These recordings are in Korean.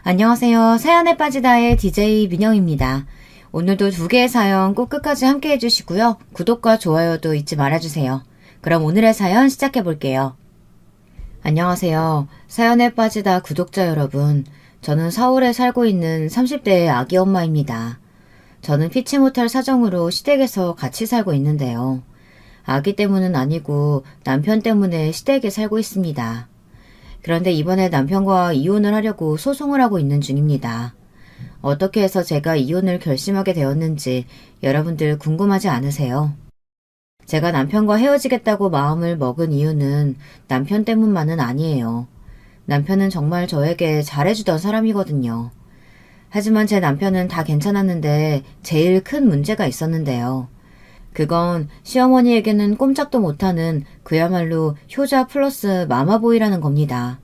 안녕하세요. 사연에 빠지다의 DJ 민영입니다. 오늘도 2개의 사연 꼭 끝까지 함께 해주시고요. 구독과 좋아요도 잊지 말아주세요. 그럼 오늘의 사연 시작해볼게요. 안녕하세요. 사연에 빠지다 구독자 여러분. 저는 서울에 살고 있는 30대의 아기 엄마입니다. 저는 피치 못할 사정으로 시댁에서 같이 살고 있는데요. 아기 때문은 아니고 남편 때문에 시댁에 살고 있습니다. 그런데 이번에 남편과 이혼을 하려고 소송을 하고 있는 중입니다. 어떻게 해서 제가 이혼을 결심하게 되었는지 여러분들 궁금하지 않으세요? 제가 남편과 헤어지겠다고 마음을 먹은 이유는 남편 때문만은 아니에요. 남편은 정말 저에게 잘해주던 사람이거든요. 하지만 제 남편은 다 괜찮았는데 제일 큰 문제가 있었는데요. 그건 시어머니에게는 꼼짝도 못하는 그야말로 효자 플러스 마마보이라는 겁니다.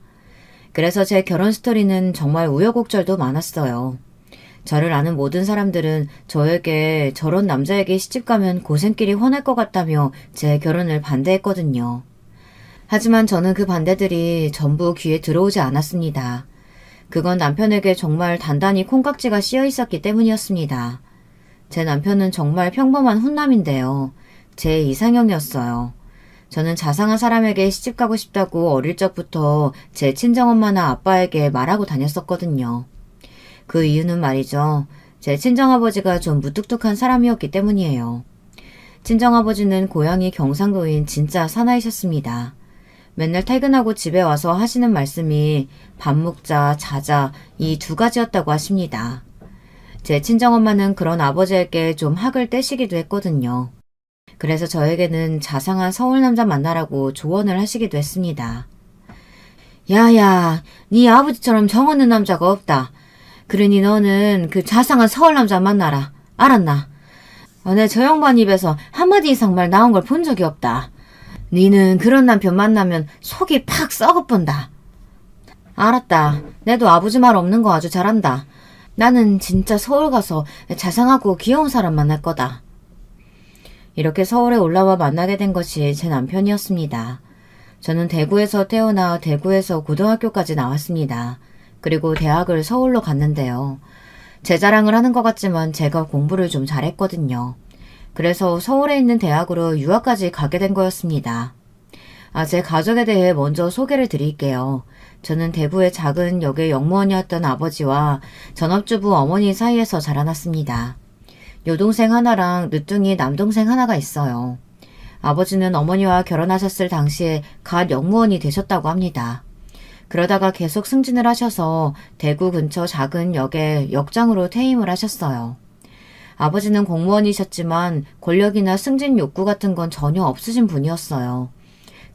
그래서 제 결혼 스토리는 정말 우여곡절도 많았어요. 저를 아는 모든 사람들은 저에게 저런 남자에게 시집가면 고생길이 훤할 것 같다며 제 결혼을 반대했거든요. 하지만 저는 그 반대들이 전부 귀에 들어오지 않았습니다. 그건 남편에게 정말 단단히 콩깍지가 씌어 있었기 때문이었습니다. 제 남편은 정말 평범한 훈남인데요. 제 이상형이었어요. 저는 자상한 사람에게 시집가고 싶다고 어릴 적부터 제 친정엄마나 아빠에게 말하고 다녔었거든요. 그 이유는 말이죠. 제 친정아버지가 좀 무뚝뚝한 사람이었기 때문이에요. 친정아버지는 고향이 경상도인 진짜 사나이셨습니다. 맨날 퇴근하고 집에 와서 하시는 말씀이 밥 먹자, 자자 이 2가지였다고 하십니다. 제 친정엄마는 그런 아버지에게 좀 학을 떼시기도 했거든요. 그래서 저에게는 자상한 서울 남자 만나라고 조언을 하시기도 했습니다. 야야, 네 아버지처럼 정 없는 남자가 없다. 그러니 너는 그 자상한 서울 남자 만나라. 알았나? 내 저 양반 입에서 한마디 이상 말 나온 걸 본 적이 없다. 니는 그런 남편 만나면 속이 팍 썩어본다. 알았다. 내도 아버지 말 없는 거 아주 잘한다. 나는 진짜 서울 가서 자상하고 귀여운 사람 만날 거다. 이렇게 서울에 올라와 만나게 된 것이 제 남편이었습니다. 저는 대구에서 태어나 대구에서 고등학교까지 나왔습니다. 그리고 대학을 서울로 갔는데요. 제 자랑을 하는 것 같지만 제가 공부를 좀 잘했거든요. 그래서 서울에 있는 대학으로 유학까지 가게 된 거였습니다. 제 가족에 대해 먼저 소개를 드릴게요. 저는 대구의 작은 역의 영무원이었던 아버지와 전업주부 어머니 사이에서 자라났습니다. 여동생 하나랑 늦둥이 남동생 하나가 있어요. 아버지는 어머니와 결혼하셨을 당시에 갓 영무원이 되셨다고 합니다. 그러다가 계속 승진을 하셔서 대구 근처 작은 역에 역장으로 퇴임을 하셨어요. 아버지는 공무원이셨지만 권력이나 승진 욕구 같은 건 전혀 없으신 분이었어요.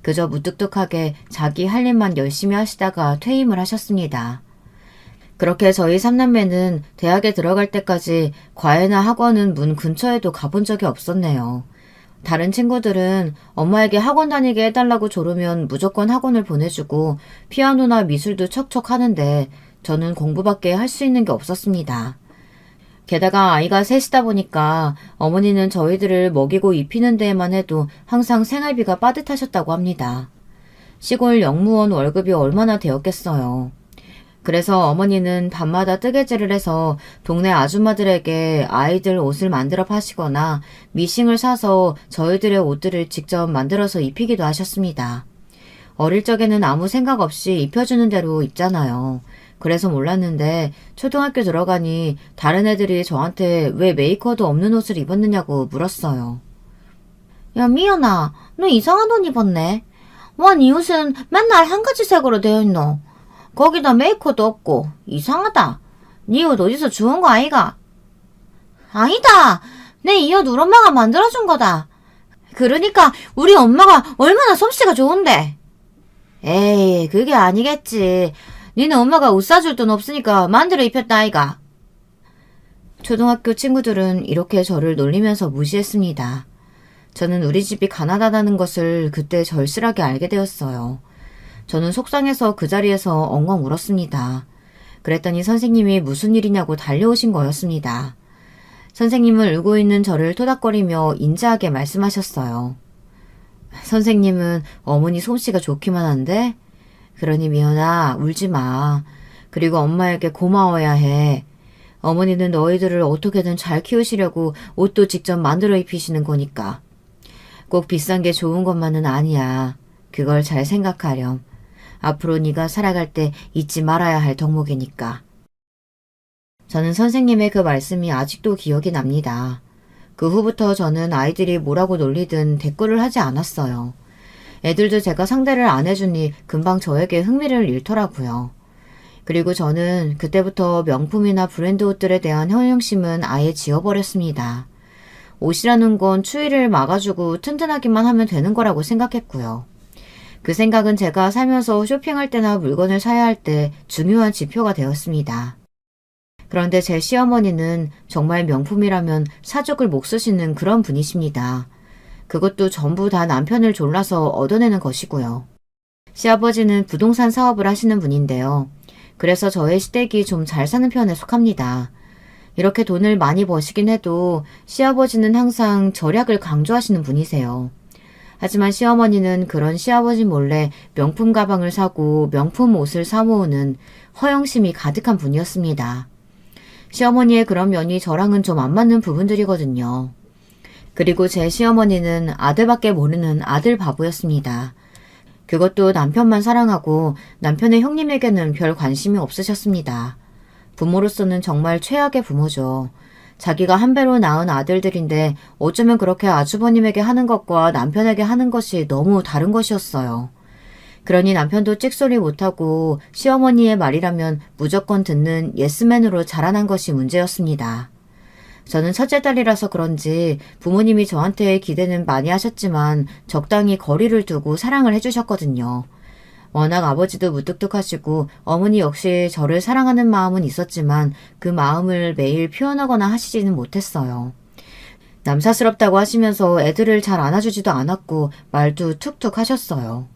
그저 무뚝뚝하게 자기 할 일만 열심히 하시다가 퇴임을 하셨습니다. 그렇게 저희 3남매는 대학에 들어갈 때까지 과외나 학원은 문 근처에도 가본 적이 없었네요. 다른 친구들은 엄마에게 학원 다니게 해달라고 조르면 무조건 학원을 보내주고 피아노나 미술도 척척 하는데 저는 공부밖에 할 수 있는 게 없었습니다. 게다가 아이가 셋이다 보니까 어머니는 저희들을 먹이고 입히는 데에만 해도 항상 생활비가 빠듯하셨다고 합니다. 시골 영무원 월급이 얼마나 되었겠어요. 그래서 어머니는 밤마다 뜨개질을 해서 동네 아줌마들에게 아이들 옷을 만들어 파시거나 미싱을 사서 저희들의 옷들을 직접 만들어서 입히기도 하셨습니다. 어릴 적에는 아무 생각 없이 입혀주는 대로 입잖아요. 그래서 몰랐는데 초등학교 들어가니 다른 애들이 저한테 왜 메이커도 없는 옷을 입었느냐고 물었어요. 야, 미연아, 너 이상한 옷 입었네. 와, 네 옷은 맨날 한 가지 색으로 되어 있노. 거기다 메이커도 없고 이상하다. 네 옷 어디서 주운 거 아이가? 아니다. 내 이 옷 우리 엄마가 만들어준 거다. 그러니까 우리 엄마가 얼마나 솜씨가 좋은데. 에이, 그게 아니겠지. 니네 엄마가 옷 사줄 돈 없으니까 만들어 입혔다 아이가. 초등학교 친구들은 이렇게 저를 놀리면서 무시했습니다. 저는 우리 집이 가난하다는 것을 그때 절실하게 알게 되었어요. 저는 속상해서 그 자리에서 엉엉 울었습니다. 그랬더니 선생님이 무슨 일이냐고 달려오신 거였습니다. 선생님은 울고 있는 저를 토닥거리며 인자하게 말씀하셨어요. 선생님은 어머니 솜씨가 좋기만 한데? 그러니 미연아, 울지 마. 그리고 엄마에게 고마워야 해. 어머니는 너희들을 어떻게든 잘 키우시려고 옷도 직접 만들어 입히시는 거니까. 꼭 비싼 게 좋은 것만은 아니야. 그걸 잘 생각하렴. 앞으로 네가 살아갈 때 잊지 말아야 할 덕목이니까. 저는 선생님의 그 말씀이 아직도 기억이 납니다. 그 후부터 저는 아이들이 뭐라고 놀리든 대꾸를 하지 않았어요. 애들도 제가 상대를 안 해주니 금방 저에게 흥미를 잃더라고요. 그리고 저는 그때부터 명품이나 브랜드 옷들에 대한 허영심은 아예 지워버렸습니다. 옷이라는 건 추위를 막아주고 튼튼하기만 하면 되는 거라고 생각했고요. 그 생각은 제가 살면서 쇼핑할 때나 물건을 사야 할 때 중요한 지표가 되었습니다. 그런데 제 시어머니는 정말 명품이라면 사족을 못 쓰시는 그런 분이십니다. 그것도 전부 다 남편을 졸라서 얻어내는 것이고요. 시아버지는 부동산 사업을 하시는 분인데요. 그래서 저의 시댁이 좀 잘 사는 편에 속합니다. 이렇게 돈을 많이 버시긴 해도 시아버지는 항상 절약을 강조하시는 분이세요. 하지만 시어머니는 그런 시아버지 몰래 명품 가방을 사고 명품 옷을 사 모으는 허영심이 가득한 분이었습니다. 시어머니의 그런 면이 저랑은 좀 안 맞는 부분들이거든요. 그리고 제 시어머니는 아들밖에 모르는 아들 바보였습니다. 그것도 남편만 사랑하고 남편의 형님에게는 별 관심이 없으셨습니다. 부모로서는 정말 최악의 부모죠. 자기가 한 배로 낳은 아들들인데 어쩌면 그렇게 아주버님에게 하는 것과 남편에게 하는 것이 너무 다른 것이었어요. 그러니 남편도 찍소리 못하고 시어머니의 말이라면 무조건 듣는 예스맨으로 자라난 것이 문제였습니다. 저는 첫째 딸이라서 그런지 부모님이 저한테 기대는 많이 하셨지만 적당히 거리를 두고 사랑을 해주셨거든요. 워낙 아버지도 무뚝뚝하시고 어머니 역시 저를 사랑하는 마음은 있었지만 그 마음을 매일 표현하거나 하시지는 못했어요. 남사스럽다고 하시면서 애들을 잘 안아주지도 않았고 말도 툭툭 하셨어요.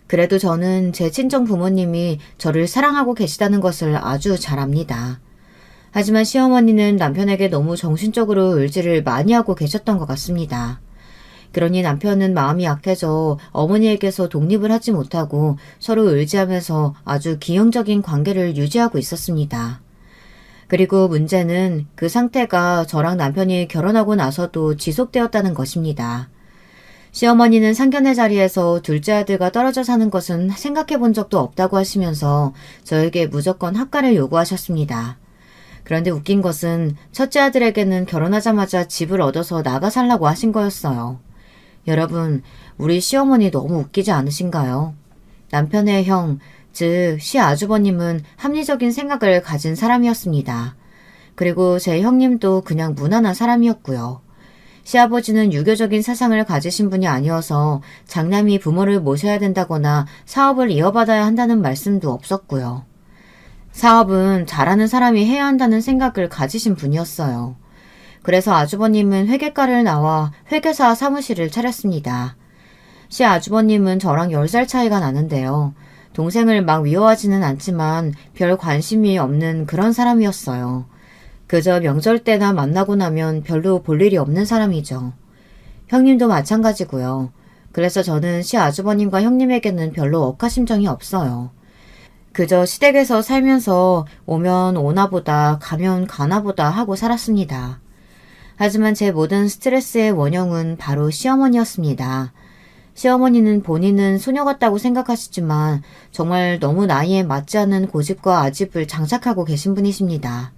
그래도 저는 제 친정 부모님이 저를 사랑하고 계시다는 것을 아주 잘 압니다. 하지만 시어머니는 남편에게 너무 정신적으로 의지를 많이 하고 계셨던 것 같습니다. 그러니 남편은 마음이 약해져 어머니에게서 독립을 하지 못하고 서로 의지하면서 아주 기형적인 관계를 유지하고 있었습니다. 그리고 문제는 그 상태가 저랑 남편이 결혼하고 나서도 지속되었다는 것입니다. 시어머니는 상견례 자리에서 둘째 아들과 떨어져 사는 것은 생각해 본 적도 없다고 하시면서 저에게 무조건 합가를 요구하셨습니다. 그런데 웃긴 것은 첫째 아들에게는 결혼하자마자 집을 얻어서 나가 살라고 하신 거였어요. 여러분, 우리 시어머니 너무 웃기지 않으신가요? 남편의 형, 즉 시아주버님은 합리적인 생각을 가진 사람이었습니다. 그리고 제 형님도 그냥 무난한 사람이었고요. 시아버지는 유교적인 사상을 가지신 분이 아니어서 장남이 부모를 모셔야 된다거나 사업을 이어받아야 한다는 말씀도 없었고요. 사업은 잘하는 사람이 해야 한다는 생각을 가지신 분이었어요. 그래서 아주버님은 회계과를 나와 회계사 사무실을 차렸습니다. 시아주버님은 저랑 10살 차이가 나는데요. 동생을 막 미워하지는 않지만 별 관심이 없는 그런 사람이었어요. 그저 명절 때나 만나고 나면 별로 볼 일이 없는 사람이죠. 형님도 마찬가지고요. 그래서 저는 시아주버님과 형님에게는 별로 억하심정이 없어요. 그저 시댁에서 살면서 오면 오나보다 가면 가나보다 하고 살았습니다. 하지만 제 모든 스트레스의 원형은 바로 시어머니였습니다. 시어머니는 본인은 소녀 같다고 생각하시지만 정말 너무 나이에 맞지 않는 고집과 아집을 장착하고 계신 분이십니다.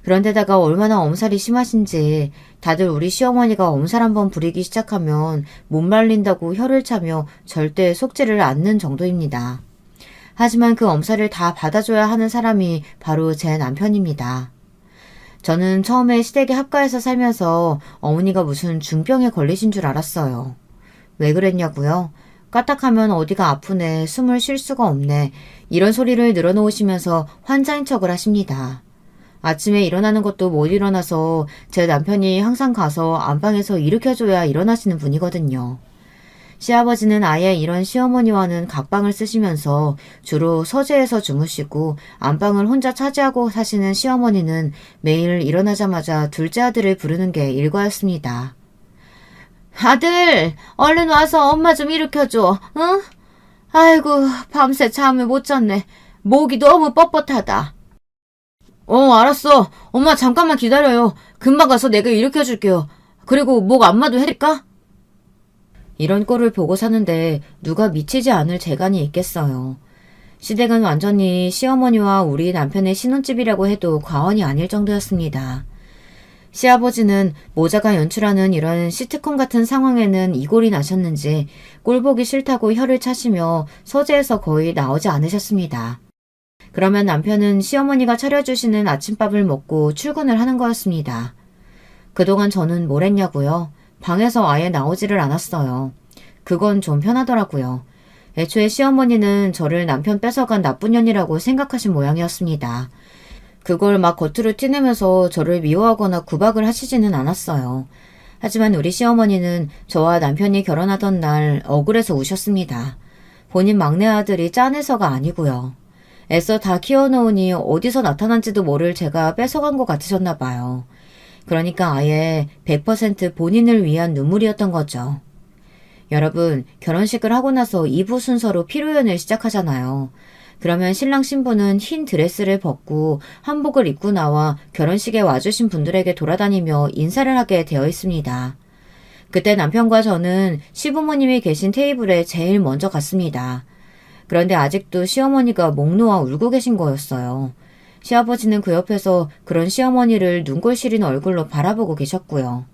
그런데다가 얼마나 엄살이 심하신지 다들 우리 시어머니가 엄살 한번 부리기 시작하면 못 말린다고 혀를 차며 절대 속지를 않는 정도입니다. 하지만 그 엄살을 다 받아줘야 하는 사람이 바로 제 남편입니다. 저는 처음에 시댁에 합가해서 살면서 어머니가 무슨 중병에 걸리신 줄 알았어요. 왜 그랬냐고요? 까딱하면 어디가 아프네, 숨을 쉴 수가 없네, 이런 소리를 늘어놓으시면서 환자인 척을 하십니다. 아침에 일어나는 것도 못 일어나서 제 남편이 항상 가서 안방에서 일으켜줘야 일어나시는 분이거든요. 시아버지는 아예 이런 시어머니와는 각방을 쓰시면서 주로 서재에서 주무시고 안방을 혼자 차지하고 사시는 시어머니는 매일 일어나자마자 둘째 아들을 부르는 게 일과였습니다. 아들, 얼른 와서 엄마 좀 일으켜줘, 응? 아이고, 밤새 잠을 못 잤네. 목이 너무 뻣뻣하다. 알았어. 엄마 잠깐만 기다려요. 금방 가서 내가 일으켜줄게요. 그리고 목 안마도 해드릴까? 이런 꼴을 보고 사는데 누가 미치지 않을 재간이 있겠어요. 시댁은 완전히 시어머니와 우리 남편의 신혼집이라고 해도 과언이 아닐 정도였습니다. 시아버지는 모자가 연출하는 이런 시트콤 같은 상황에는 이골이 나셨는지 꼴보기 싫다고 혀를 차시며 서재에서 거의 나오지 않으셨습니다. 그러면 남편은 시어머니가 차려주시는 아침밥을 먹고 출근을 하는 거였습니다. 그동안 저는 뭘 했냐고요? 방에서 아예 나오지를 않았어요. 그건 좀 편하더라고요. 애초에 시어머니는 저를 남편 뺏어간 나쁜 년이라고 생각하신 모양이었습니다. 그걸 막 겉으로 티내면서 저를 미워하거나 구박을 하시지는 않았어요. 하지만 우리 시어머니는 저와 남편이 결혼하던 날 억울해서 우셨습니다. 본인 막내 아들이 짠해서가 아니고요. 애써 다 키워놓으니 어디서 나타난지도 모를 제가 뺏어간 것 같으셨나 봐요. 그러니까 아예 100% 본인을 위한 눈물이었던 거죠. 여러분, 결혼식을 하고 나서 2부 순서로 피로연을 시작하잖아요. 그러면 신랑 신부는 흰 드레스를 벗고 한복을 입고 나와 결혼식에 와주신 분들에게 돌아다니며 인사를 하게 되어 있습니다. 그때 남편과 저는 시부모님이 계신 테이블에 제일 먼저 갔습니다. 그런데 아직도 시어머니가 목 놓아 울고 계신 거였어요. 시아버지는 그 옆에서 그런 시어머니를 눈골 시린 얼굴로 바라보고 계셨고요.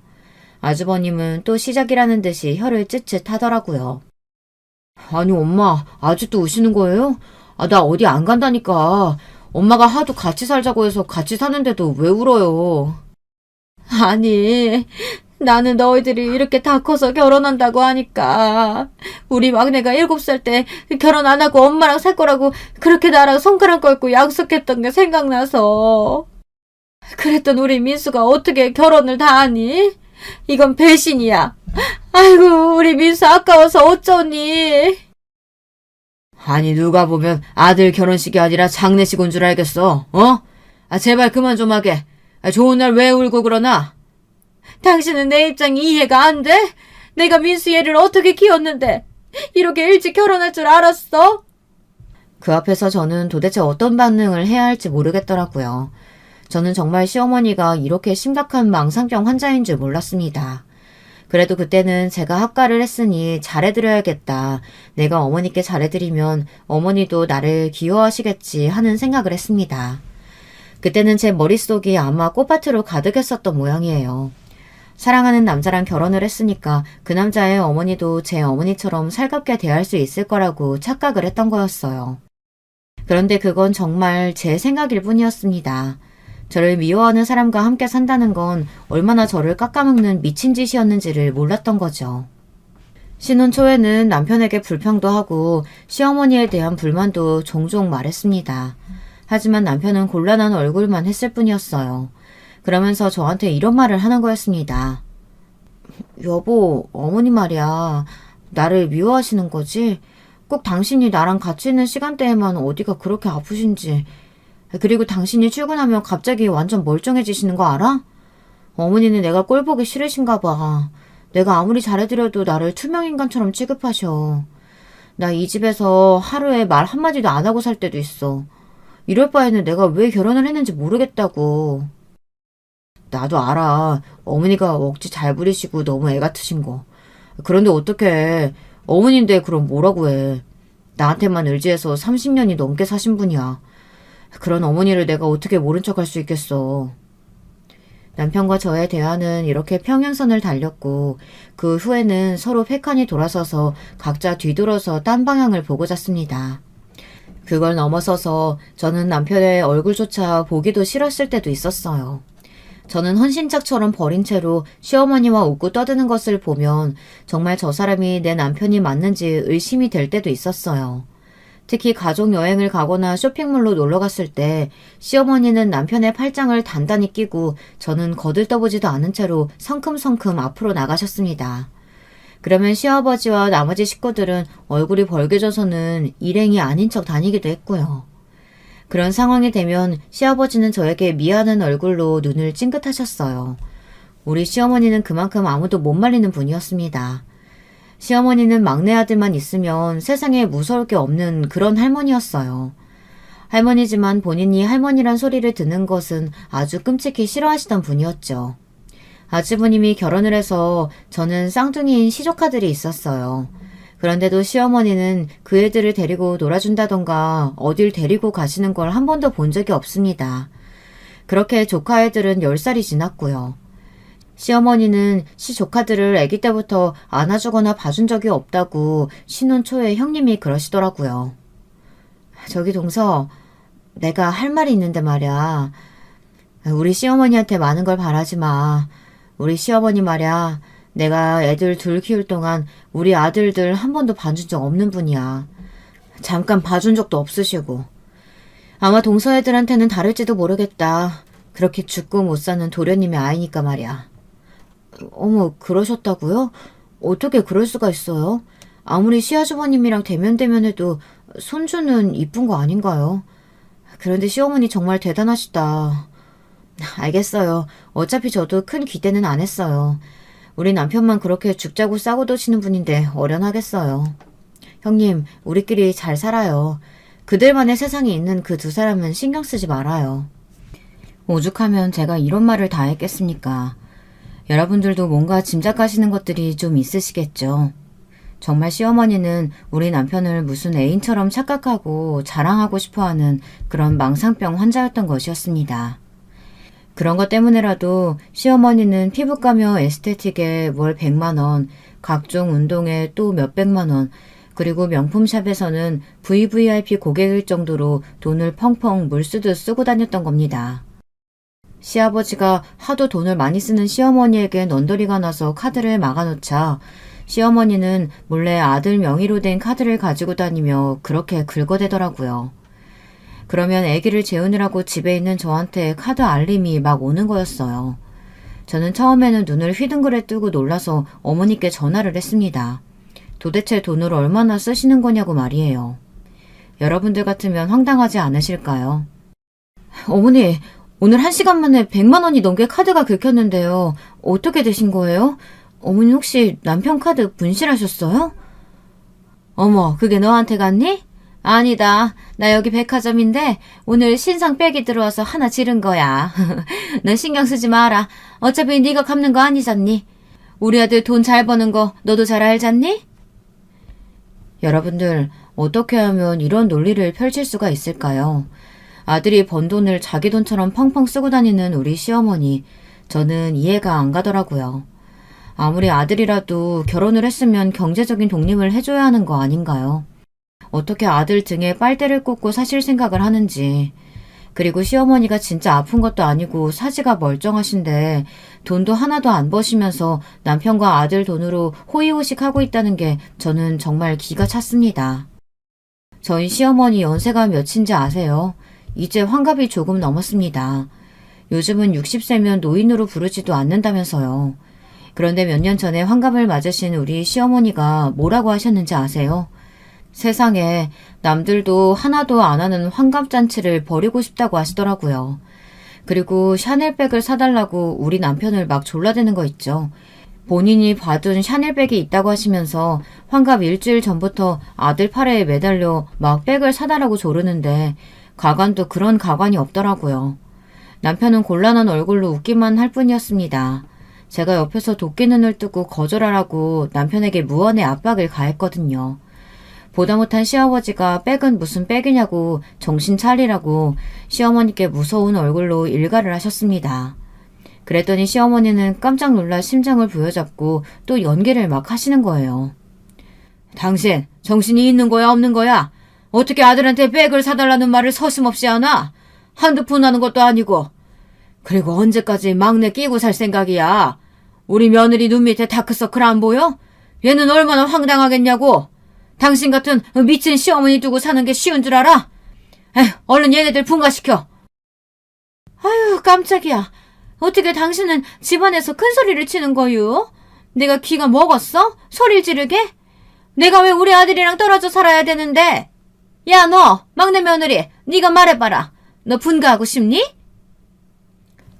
아주버님은 또 시작이라는 듯이 혀를 쯧쯧 하더라고요. 아니 엄마 아직도 우시는 거예요? 나 어디 안 간다니까. 엄마가 하도 같이 살자고 해서 같이 사는데도 왜 울어요? 아니 나는 너희들이 이렇게 다 커서 결혼한다고 하니까 우리 막내가 7살 때 결혼 안 하고 엄마랑 살 거라고 그렇게 나랑 손가락 걸고 약속했던 게 생각나서. 그랬던 우리 민수가 어떻게 결혼을 다 하니? 이건 배신이야. 아이고 우리 민수 아까워서 어쩌니? 아니 누가 보면 아들 결혼식이 아니라 장례식 온 줄 알겠어. 제발 그만 좀 하게. 좋은 날 왜 울고 그러나? 당신은 내 입장이 이해가 안 돼? 내가 민수 얘를 어떻게 키웠는데 이렇게 일찍 결혼할 줄 알았어? 그 앞에서 저는 도대체 어떤 반응을 해야 할지 모르겠더라고요. 저는 정말 시어머니가 이렇게 심각한 망상병 환자인 줄 몰랐습니다. 그래도 그때는 제가 합가를 했으니 잘해드려야겠다. 내가 어머니께 잘해드리면 어머니도 나를 귀여워하시겠지 하는 생각을 했습니다. 그때는 제 머릿속이 아마 꽃밭으로 가득했었던 모양이에요. 사랑하는 남자랑 결혼을 했으니까 그 남자의 어머니도 제 어머니처럼 살갑게 대할 수 있을 거라고 착각을 했던 거였어요. 그런데 그건 정말 제 생각일 뿐이었습니다. 저를 미워하는 사람과 함께 산다는 건 얼마나 저를 깎아먹는 미친 짓이었는지를 몰랐던 거죠. 신혼 초에는 남편에게 불평도 하고 시어머니에 대한 불만도 종종 말했습니다. 하지만 남편은 곤란한 얼굴만 했을 뿐이었어요. 그러면서 저한테 이런 말을 하는 거였습니다. 여보, 어머니 말이야. 나를 미워하시는 거지? 꼭 당신이 나랑 같이 있는 시간대에만 어디가 그렇게 아프신지. 그리고 당신이 출근하면 갑자기 완전 멀쩡해지시는 거 알아? 어머니는 내가 꼴 보기 싫으신가 봐. 내가 아무리 잘해드려도 나를 투명인간처럼 취급하셔. 나 이 집에서 하루에 말 한마디도 안 하고 살 때도 있어. 이럴 바에는 내가 왜 결혼을 했는지 모르겠다고. 나도 알아. 어머니가 억지 잘 부리시고 너무 애 같으신 거. 그런데 어떡해. 어머니인데 그럼 뭐라고 해. 나한테만 의지해서 30년이 넘게 사신 분이야. 그런 어머니를 내가 어떻게 모른 척할 수 있겠어. 남편과 저의 대화는 이렇게 평행선을 달렸고 그 후에는 서로 폐칸이 돌아서서 각자 뒤돌아서 딴 방향을 보고 잤습니다. 그걸 넘어서서 저는 남편의 얼굴조차 보기도 싫었을 때도 있었어요. 저는 헌신짝처럼 버린 채로 시어머니와 웃고 떠드는 것을 보면 정말 저 사람이 내 남편이 맞는지 의심이 될 때도 있었어요. 특히 가족여행을 가거나 쇼핑몰로 놀러갔을 때 시어머니는 남편의 팔짱을 단단히 끼고 저는 거들떠보지도 않은 채로 성큼성큼 앞으로 나가셨습니다. 그러면 시아버지와 나머지 식구들은 얼굴이 벌개져서는 일행이 아닌 척 다니기도 했고요. 그런 상황이 되면 시아버지는 저에게 미안한 얼굴로 눈을 찡긋하셨어요. 우리 시어머니는 그만큼 아무도 못 말리는 분이었습니다. 시어머니는 막내 아들만 있으면 세상에 무서울 게 없는 그런 할머니였어요. 할머니지만 본인이 할머니란 소리를 듣는 것은 아주 끔찍히 싫어하시던 분이었죠. 아주버님이 결혼을 해서 저는 쌍둥이인 시조카들이 있었어요. 그런데도 시어머니는 그 애들을 데리고 놀아준다던가 어딜 데리고 가시는 걸 한 번도 본 적이 없습니다. 그렇게 조카 애들은 10살이 지났고요. 시어머니는 시조카들을 아기 때부터 안아주거나 봐준 적이 없다고 신혼 초에 형님이 그러시더라고요. 저기 동서, 내가 할 말이 있는데 말이야. 우리 시어머니한테 많은 걸 바라지 마. 우리 시어머니 말이야. 내가 애들 둘 키울 동안 우리 아들들 한 번도 봐준 적 없는 분이야. 잠깐 봐준 적도 없으시고. 아마 동서 애들한테는 다를지도 모르겠다. 그렇게 죽고 못 사는 도련님의 아이니까 말이야. 어머, 그러셨다고요? 어떻게 그럴 수가 있어요? 아무리 시아주버님이랑 대면대면해도 손주는 이쁜 거 아닌가요? 그런데 시어머니 정말 대단하시다. 알겠어요. 어차피 저도 큰 기대는 안 했어요. 우리 남편만 그렇게 죽자고 싸고 도시는 분인데 어련하겠어요. 형님, 우리끼리 잘 살아요. 그들만의 세상에 있는 그 두 사람은 신경 쓰지 말아요. 오죽하면 제가 이런 말을 다 했겠습니까? 여러분들도 뭔가 짐작하시는 것들이 좀 있으시겠죠. 정말 시어머니는 우리 남편을 무슨 애인처럼 착각하고 자랑하고 싶어하는 그런 망상병 환자였던 것이었습니다. 그런 것 때문에라도 시어머니는 피부과며 에스테틱에 월 100만 원, 각종 운동에 또 몇백만 원, 그리고 명품샵에서는 VVIP 고객일 정도로 돈을 펑펑 물쓰듯 쓰고 다녔던 겁니다. 시아버지가 하도 돈을 많이 쓰는 시어머니에게 넌더리가 나서 카드를 막아놓자 시어머니는 몰래 아들 명의로 된 카드를 가지고 다니며 그렇게 긁어대더라고요. 그러면 아기를 재우느라고 집에 있는 저한테 카드 알림이 막 오는 거였어요. 저는 처음에는 눈을 휘둥그레 뜨고 놀라서 어머니께 전화를 했습니다. 도대체 돈을 얼마나 쓰시는 거냐고 말이에요. 여러분들 같으면 황당하지 않으실까요? 어머니, 오늘 1시간 만에 100만 원이 넘게 카드가 긁혔는데요. 어떻게 되신 거예요? 어머니 혹시 남편 카드 분실하셨어요? 어머, 그게 너한테 갔니? 아니다. 나 여기 백화점인데 오늘 신상 백이 들어와서 하나 지른 거야. 넌 신경 쓰지 마라. 어차피 네가 갚는 거 아니잖니? 우리 아들 돈 잘 버는 거 너도 잘 알잖니? 여러분들, 어떻게 하면 이런 논리를 펼칠 수가 있을까요? 아들이 번 돈을 자기 돈처럼 펑펑 쓰고 다니는 우리 시어머니, 저는 이해가 안 가더라고요. 아무리 아들이라도 결혼을 했으면 경제적인 독립을 해줘야 하는 거 아닌가요? 어떻게 아들 등에 빨대를 꽂고 사실 생각을 하는지. 그리고 시어머니가 진짜 아픈 것도 아니고 사지가 멀쩡하신데 돈도 하나도 안 버시면서 남편과 아들 돈으로 호의호식하고 있다는 게 저는 정말 기가 찼습니다. 저희 시어머니 연세가 몇인지 아세요? 이제 환갑이 조금 넘었습니다. 요즘은 60세면 노인으로 부르지도 않는다면서요. 그런데 몇 년 전에 환갑을 맞으신 우리 시어머니가 뭐라고 하셨는지 아세요? 세상에 남들도 하나도 안 하는 환갑잔치를 벌이고 싶다고 하시더라고요. 그리고 샤넬백을 사달라고 우리 남편을 막 졸라대는 거 있죠. 본인이 받은 샤넬백이 있다고 하시면서 환갑 일주일 전부터 아들 팔에 매달려 막 백을 사달라고 조르는데 가관도 그런 가관이 없더라고요. 남편은 곤란한 얼굴로 웃기만 할 뿐이었습니다. 제가 옆에서 도끼 눈을 뜨고 거절하라고 남편에게 무언의 압박을 가했거든요. 보다 못한 시아버지가 백은 무슨 백이냐고 정신 차리라고 시어머니께 무서운 얼굴로 일갈을 하셨습니다. 그랬더니 시어머니는 깜짝 놀라 심장을 부여잡고 또 연기를 막 하시는 거예요. 당신 정신이 있는 거야 없는 거야? 어떻게 아들한테 백을 사달라는 말을 서슴없이 하나? 한두 푼 하는 것도 아니고. 그리고 언제까지 막내 끼고 살 생각이야? 우리 며느리 눈 밑에 다크서클 안 보여? 얘는 얼마나 황당하겠냐고. 당신 같은 미친 시어머니 두고 사는 게 쉬운 줄 알아? 에휴, 얼른 얘네들 분가시켜. 아유, 깜짝이야. 어떻게 당신은 집안에서 큰 소리를 치는 거유? 내가 귀가 먹었어? 소리를 지르게? 내가 왜 우리 아들이랑 떨어져 살아야 되는데? 야, 너 막내 며느리, 네가 말해봐라. 너 분가하고 싶니?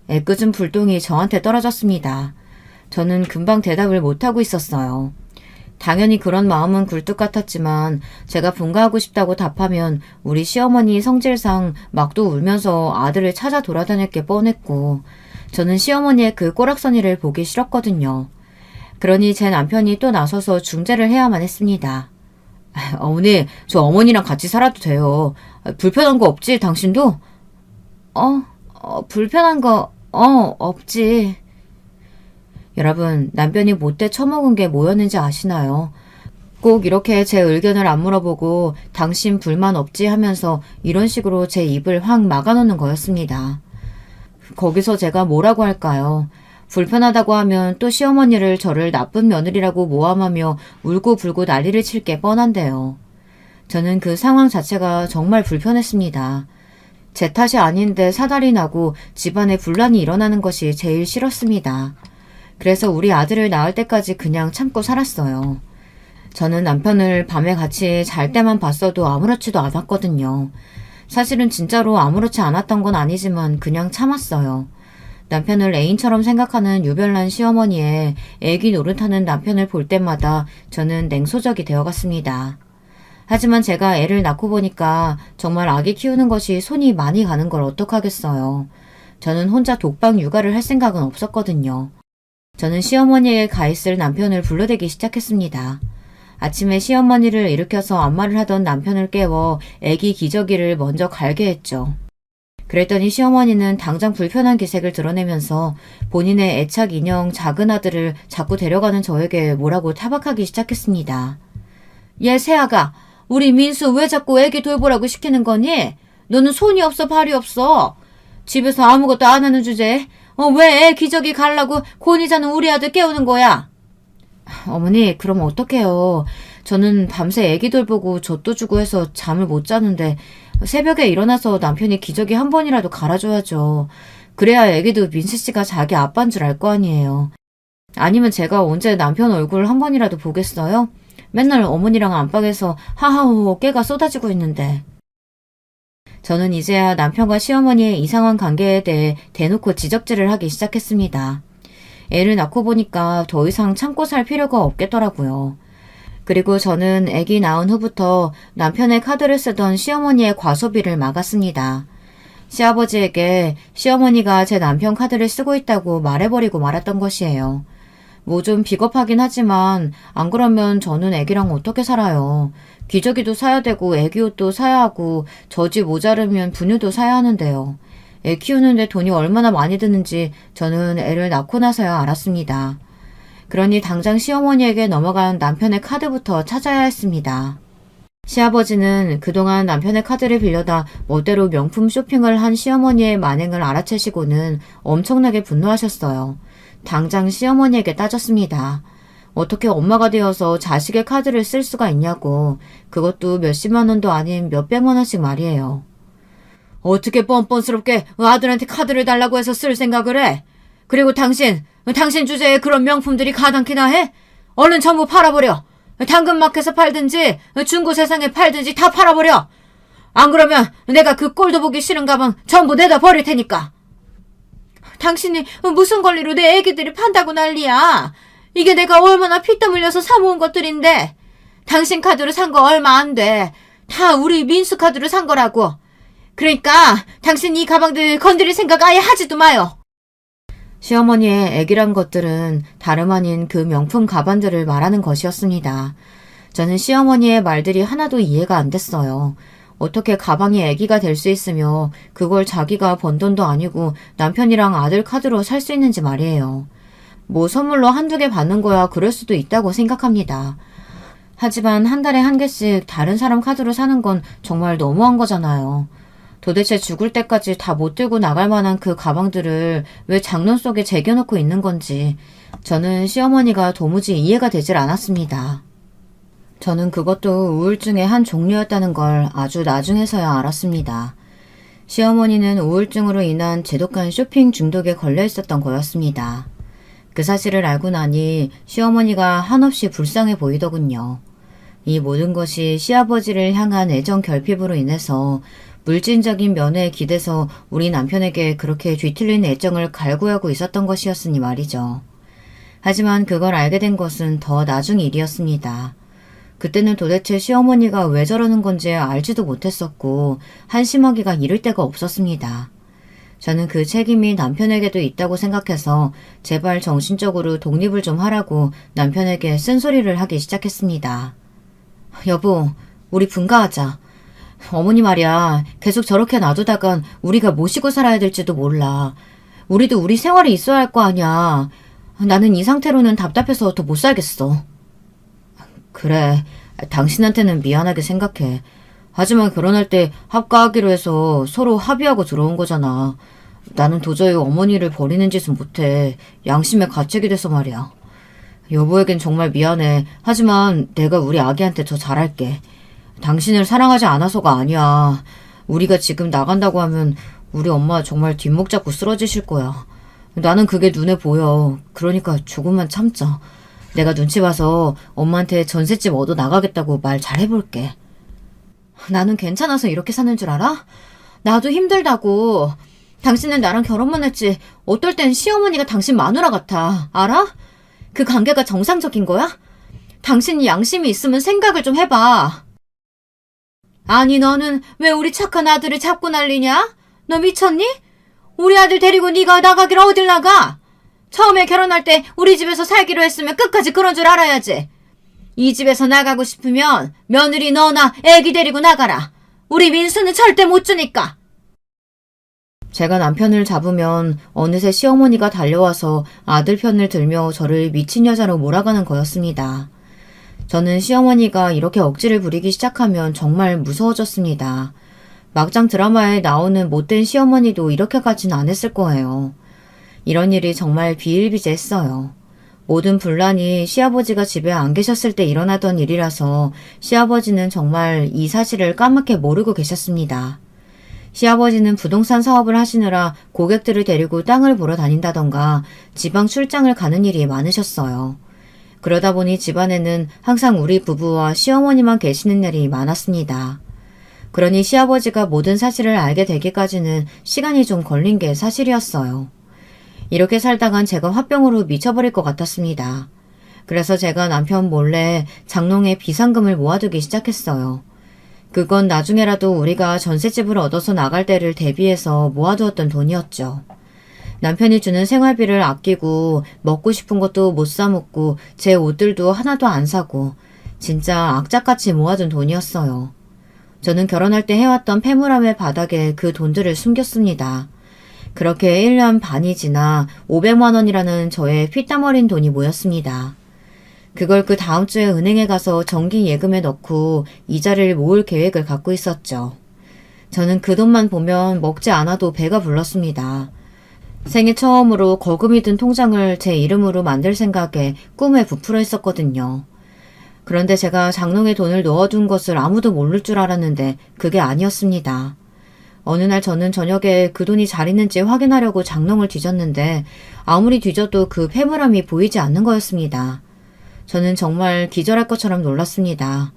애꿎은 불똥이 저한테 떨어졌습니다. 저는 금방 대답을 못하고 있었어요. 당연히 그런 마음은 굴뚝 같았지만 제가 분가하고 싶다고 답하면 우리 시어머니 성질상 막도 울면서 아들을 찾아 돌아다닐 게 뻔했고 저는 시어머니의 그 꼬락서니를 보기 싫었거든요. 그러니 제 남편이 또 나서서 중재를 해야만 했습니다. 어머니, 저 어머니랑 같이 살아도 돼요. 불편한 거 없지, 당신도? 불편한 거, 없지. 여러분, 남편이 못돼 처먹은 게 뭐였는지 아시나요? 꼭 이렇게 제 의견을 안 물어보고 당신 불만 없지 하면서 이런 식으로 제 입을 확 막아놓는 거였습니다. 거기서 제가 뭐라고 할까요? 불편하다고 하면 또 시어머니를 저를 나쁜 며느리라고 모함하며 울고불고 난리를 칠 게 뻔한데요. 저는 그 상황 자체가 정말 불편했습니다. 제 탓이 아닌데 사달이 나고 집안에 분란이 일어나는 것이 제일 싫었습니다. 그래서 우리 아들을 낳을 때까지 그냥 참고 살았어요. 저는 남편을 밤에 같이 잘 때만 봤어도 아무렇지도 않았거든요. 사실은 진짜로 아무렇지 않았던 건 아니지만 그냥 참았어요. 남편을 애인처럼 생각하는 유별난 시어머니의 애기 노릇하는 남편을 볼 때마다 저는 냉소적이 되어갔습니다. 하지만 제가 애를 낳고 보니까 정말 아기 키우는 것이 손이 많이 가는 걸 어떡하겠어요. 저는 혼자 독박 육아를 할 생각은 없었거든요. 저는 시어머니에게 가 있을 남편을 불러대기 시작했습니다. 아침에 시어머니를 일으켜서 안마를 하던 남편을 깨워 애기 기저귀를 먼저 갈게 했죠. 그랬더니 시어머니는 당장 불편한 기색을 드러내면서 본인의 애착 인형 작은 아들을 자꾸 데려가는 저에게 뭐라고 타박하기 시작했습니다. 얘 새아가, 우리 민수 왜 자꾸 애기 돌보라고 시키는 거니? 너는 손이 없어 발이 없어. 집에서 아무것도 안 하는 주제에 왜 애 기저귀 갈라고 곤히 자는 우리 아들 깨우는 거야? 어머니, 그럼 어떡해요. 저는 밤새 애기 돌보고 젖도 주고 해서 잠을 못 자는데 새벽에 일어나서 남편이 기저귀 한 번이라도 갈아줘야죠. 그래야 애기도 민수 씨가 자기 아빠인 줄 알 거 아니에요. 아니면 제가 언제 남편 얼굴 한 번이라도 보겠어요? 맨날 어머니랑 안방에서 하하호 깨가 쏟아지고 있는데. 저는 이제야 남편과 시어머니의 이상한 관계에 대해 대놓고 지적질을 하기 시작했습니다. 애를 낳고 보니까 더 이상 참고 살 필요가 없겠더라고요. 그리고 저는 아기 낳은 후부터 남편의 카드를 쓰던 시어머니의 과소비를 막았습니다. 시아버지에게 시어머니가 제 남편 카드를 쓰고 있다고 말해버리고 말았던 것이에요. 뭐 좀 비겁하긴 하지만 안 그러면 저는 아기랑 어떻게 살아요. 기저귀도 사야 되고 아기 옷도 사야 하고 젖이 모자르면 분유도 사야 하는데요. 애 키우는데 돈이 얼마나 많이 드는지 저는 애를 낳고 나서야 알았습니다. 그러니 당장 시어머니에게 넘어간 남편의 카드부터 찾아야 했습니다. 시아버지는 그동안 남편의 카드를 빌려다 멋대로 명품 쇼핑을 한 시어머니의 만행을 알아채시고는 엄청나게 분노하셨어요. 당장 시어머니에게 따졌습니다. 어떻게 엄마가 되어서 자식의 카드를 쓸 수가 있냐고. 그것도 몇십만 원도 아닌 몇백만 원씩 말이에요. 어떻게 뻔뻔스럽게 아들한테 카드를 달라고 해서 쓸 생각을 해? 그리고 당신 주제에 그런 명품들이 가당키나 해? 얼른 전부 팔아버려. 당근마켓에서 팔든지 중고 세상에 팔든지 다 팔아버려. 안 그러면 내가 그 꼴도 보기 싫은 가방 전부 내다 버릴 테니까. 당신이 무슨 권리로 내 애기들이 판다고 난리야. 이게 내가 얼마나 피땀 흘려서 사모은 것들인데. 당신 카드로 산 거 얼마 안 돼. 다 우리 민수 카드로 산 거라고. 그러니까 당신 이 가방들 건드릴 생각 아예 하지도 마요. 시어머니의 애기란 것들은 다름 아닌 그 명품 가방들을 말하는 것이었습니다. 저는 시어머니의 말들이 하나도 이해가 안 됐어요. 어떻게 가방이 애기가 될 수 있으며 그걸 자기가 번 돈도 아니고 남편이랑 아들 카드로 살 수 있는지 말이에요. 뭐 선물로 한두 개 받는 거야 그럴 수도 있다고 생각합니다. 하지만 한 달에 한 개씩 다른 사람 카드로 사는 건 정말 너무한 거잖아요. 도대체 죽을 때까지 다 못 들고 나갈 만한 그 가방들을 왜 장롱 속에 제겨놓고 있는 건지 저는 시어머니가 도무지 이해가 되질 않았습니다. 저는 그것도 우울증의 한 종류였다는 걸 아주 나중에서야 알았습니다. 시어머니는 우울증으로 인한 지독한 쇼핑 중독에 걸려 있었던 거였습니다. 그 사실을 알고 나니 시어머니가 한없이 불쌍해 보이더군요. 이 모든 것이 시아버지를 향한 애정 결핍으로 인해서 물질적인 면에 기대서 우리 남편에게 그렇게 뒤틀린 애정을 갈구하고 있었던 것이었으니 말이죠. 하지만 그걸 알게 된 것은 더 나중 일이었습니다. 그때는 도대체 시어머니가 왜 저러는 건지 알지도 못했었고 한심하기가 이를 데가 없었습니다. 저는 그 책임이 남편에게도 있다고 생각해서 제발 정신적으로 독립을 좀 하라고 남편에게 쓴소리를 하기 시작했습니다. 여보, 우리 분가하자. 어머니 말이야, 계속 저렇게 놔두다간 우리가 모시고 살아야 될지도 몰라. 우리도 우리 생활이 있어야 할 거 아니야. 나는 이 상태로는 답답해서 더 못 살겠어. 그래, 당신한테는 미안하게 생각해. 하지만 결혼할 때 합가하기로 해서 서로 합의하고 들어온 거잖아. 나는 도저히 어머니를 버리는 짓은 못해. 양심의 가책이 돼서 말이야. 여보에겐 정말 미안해. 하지만 내가 우리 아기한테 더 잘할게. 당신을 사랑하지 않아서가 아니야. 우리가 지금 나간다고 하면 우리 엄마 정말 뒷목 잡고 쓰러지실 거야. 나는 그게 눈에 보여. 그러니까 조금만 참자. 내가 눈치 봐서 엄마한테 전셋집 얻어 나가겠다고 말 잘 해볼게. 나는 괜찮아서 이렇게 사는 줄 알아? 나도 힘들다고. 당신은 나랑 결혼만 했지 어떨 땐 시어머니가 당신 마누라 같아. 알아? 그 관계가 정상적인 거야? 당신이 양심이 있으면 생각을 좀 해봐. 아니 너는 왜 우리 착한 아들을 잡고 난리냐? 너 미쳤니? 우리 아들 데리고 네가 나가기를 어딜 나가? 처음에 결혼할 때 우리 집에서 살기로 했으면 끝까지 그런 줄 알아야지. 이 집에서 나가고 싶으면 며느리 너나 애기 데리고 나가라. 우리 민수는 절대 못 주니까. 제가 남편을 잡으면 어느새 시어머니가 달려와서 아들 편을 들며 저를 미친 여자로 몰아가는 거였습니다. 저는 시어머니가 이렇게 억지를 부리기 시작하면 정말 무서워졌습니다. 막장 드라마에 나오는 못된 시어머니도 이렇게까지는 안 했을 거예요. 이런 일이 정말 비일비재했어요. 모든 분란이 시아버지가 집에 안 계셨을 때 일어나던 일이라서 시아버지는 정말 이 사실을 까맣게 모르고 계셨습니다. 시아버지는 부동산 사업을 하시느라 고객들을 데리고 땅을 보러 다닌다던가 지방 출장을 가는 일이 많으셨어요. 그러다 보니 집안에는 항상 우리 부부와 시어머니만 계시는 일이 많았습니다. 그러니 시아버지가 모든 사실을 알게 되기까지는 시간이 좀 걸린 게 사실이었어요. 이렇게 살다간 제가 화병으로 미쳐버릴 것 같았습니다. 그래서 제가 남편 몰래 장롱에 비상금을 모아두기 시작했어요. 그건 나중에라도 우리가 전셋집을 얻어서 나갈 때를 대비해서 모아두었던 돈이었죠. 남편이 주는 생활비를 아끼고 먹고 싶은 것도 못 사 먹고 제 옷들도 하나도 안 사고 진짜 악착같이 모아둔 돈이었어요. 저는 결혼할 때 해왔던 패물함의 바닥에 그 돈들을 숨겼습니다. 그렇게 1년 반이 지나 500만 원이라는 저의 피땀 어린 돈이 모였습니다. 그걸 그 다음 주에 은행에 가서 정기 예금에 넣고 이자를 모을 계획을 갖고 있었죠. 저는 그 돈만 보면 먹지 않아도 배가 불렀습니다. 생애 처음으로 거금이 든 통장을 제 이름으로 만들 생각에 꿈에 부풀어 있었거든요. 그런데 제가 장롱에 돈을 넣어둔 것을 아무도 모를 줄 알았는데 그게 아니었습니다. 어느 날 저는 저녁에 그 돈이 잘 있는지 확인하려고 장롱을 뒤졌는데 아무리 뒤져도 그 패물함이 보이지 않는 거였습니다. 저는 정말 기절할 것처럼 놀랐습니다.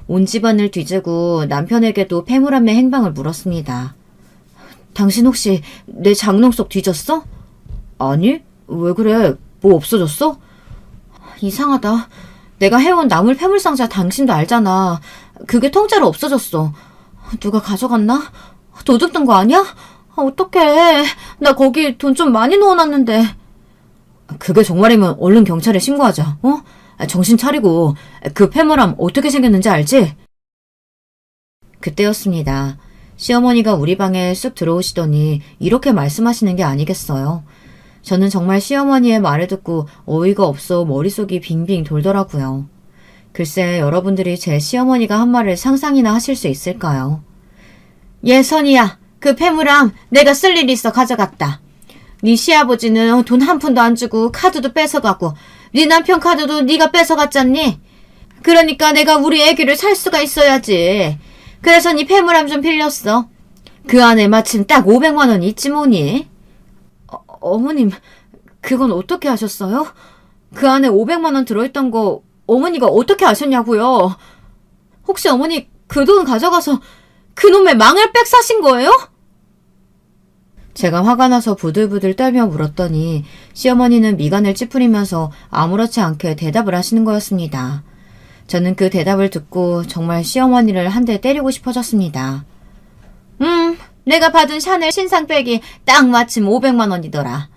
온 집안을 뒤지고 남편에게도 패물함의 행방을 물었습니다. 당신 혹시 내 장롱 속 뒤졌어? 아니, 왜 그래? 뭐 없어졌어? 이상하다. 내가 해온 나물 패물상자 당신도 알잖아. 그게 통째로 없어졌어. 누가 가져갔나? 도둑 든 거 아니야? 어떡해. 나 거기 돈 좀 많이 넣어놨는데. 그게 정말이면 얼른 경찰에 신고하자. 어? 정신 차리고 그 패물함 어떻게 생겼는지 알지? 그때였습니다. 시어머니가 우리 방에 쑥 들어오시더니 이렇게 말씀하시는 게 아니겠어요. 저는 정말 시어머니의 말을 듣고 어이가 없어 머릿속이 빙빙 돌더라고요. 글쎄 여러분들이 제 시어머니가 한 말을 상상이나 하실 수 있을까요? 예, 선이야. 그 패물함 내가 쓸 일이 있어 가져갔다. 네 시아버지는 돈 한 푼도 안 주고 카드도 뺏어가고 네 남편 카드도 네가 뺏어갔잖니? 그러니까 내가 우리 애기를 살 수가 있어야지. 그래서 네 패물함 좀 빌렸어. 그 안에 마침 딱 500만 원이 있지 뭐니? 어머님, 그건 어떻게 하셨어요? 그 안에 500만 원 들어있던 거 어머니가 어떻게 아셨냐고요? 혹시 어머니 그 돈 가져가서 그놈의 망을 빽 사신 거예요? 제가 화가 나서 부들부들 떨며 물었더니 시어머니는 미간을 찌푸리면서 아무렇지 않게 대답을 하시는 거였습니다. 저는 그 대답을 듣고 정말 시어머니를 한 대 때리고 싶어졌습니다. 내가 받은 샤넬 신상백이 딱 마침 500만 원이더라.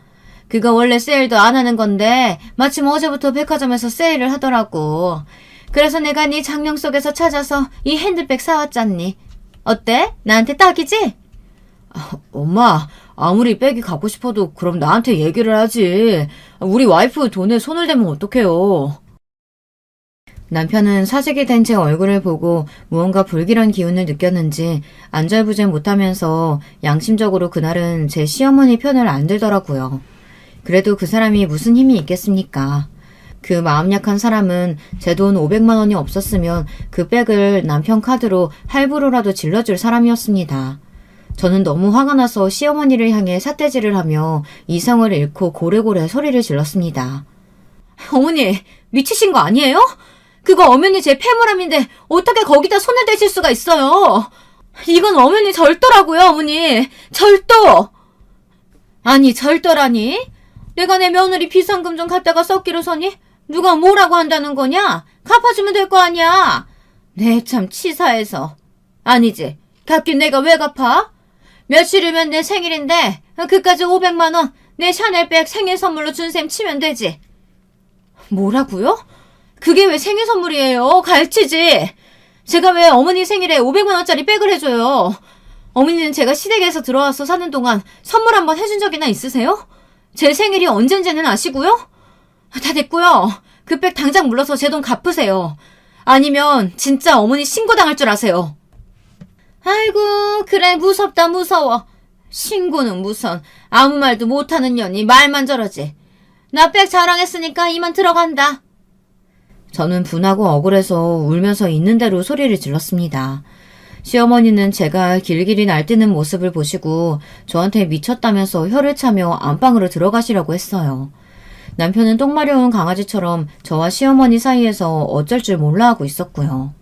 그거 원래 세일도 안 하는 건데 마침 어제부터 백화점에서 세일을 하더라고. 그래서 내가 네 장롱 속에서 찾아서 이 핸드백 사왔잖니. 어때? 나한테 딱이지? 엄마, 아무리 백이 갖고 싶어도 그럼 나한테 얘기를 하지. 우리 와이프 돈에 손을 대면 어떡해요. 남편은 사색이 된 제 얼굴을 보고 무언가 불길한 기운을 느꼈는지 안절부절 못하면서 양심적으로 그날은 제 시어머니 편을 안 들더라고요. 그래도 그 사람이 무슨 힘이 있겠습니까? 그 마음 약한 사람은 제 돈 500만 원이 없었으면 그 백을 남편 카드로 할부로라도 질러줄 사람이었습니다. 저는 너무 화가 나서 시어머니를 향해 삿대질을 하며 이성을 잃고 고래고래 소리를 질렀습니다. 어머니, 미치신 거 아니에요? 그거 엄연히 제 폐물함인데 어떻게 거기다 손을 대실 수가 있어요? 이건 엄연히 절도라고요, 어머니. 절도! 아니, 절도라니? 내가 내 며느리 비상금 좀 갖다가 썩기로 서니? 누가 뭐라고 한다는 거냐? 갚아주면 될 거 아니야? 네, 참 치사해서. 아니지. 갚긴 내가 왜 갚아? 며칠이면 내 생일인데 그까지 500만 원 내 샤넬백 생일 선물로 준 셈 치면 되지. 뭐라고요? 그게 왜 생일 선물이에요? 갈치지. 제가 왜 어머니 생일에 500만 원짜리 백을 해줘요? 어머니는 제가 시댁에서 들어와서 사는 동안 선물 한번 해준 적이나 있으세요? 제 생일이 언젠지는 아시고요? 다 됐고요. 그 백 당장 물러서 제 돈 갚으세요. 아니면 진짜 어머니 신고당할 줄 아세요. 아이고, 그래, 무섭다, 무서워. 신고는 무슨, 아무 말도 못하는 년이 말만 저러지. 나 백 자랑했으니까 이만 들어간다. 저는 분하고 억울해서 울면서 있는 대로 소리를 질렀습니다. 시어머니는 제가 길길이 날뛰는 모습을 보시고 저한테 미쳤다면서 혀를 차며 안방으로 들어가시려고 했어요. 남편은 똥 마려운 강아지처럼 저와 시어머니 사이에서 어쩔 줄 몰라 하고 있었고요.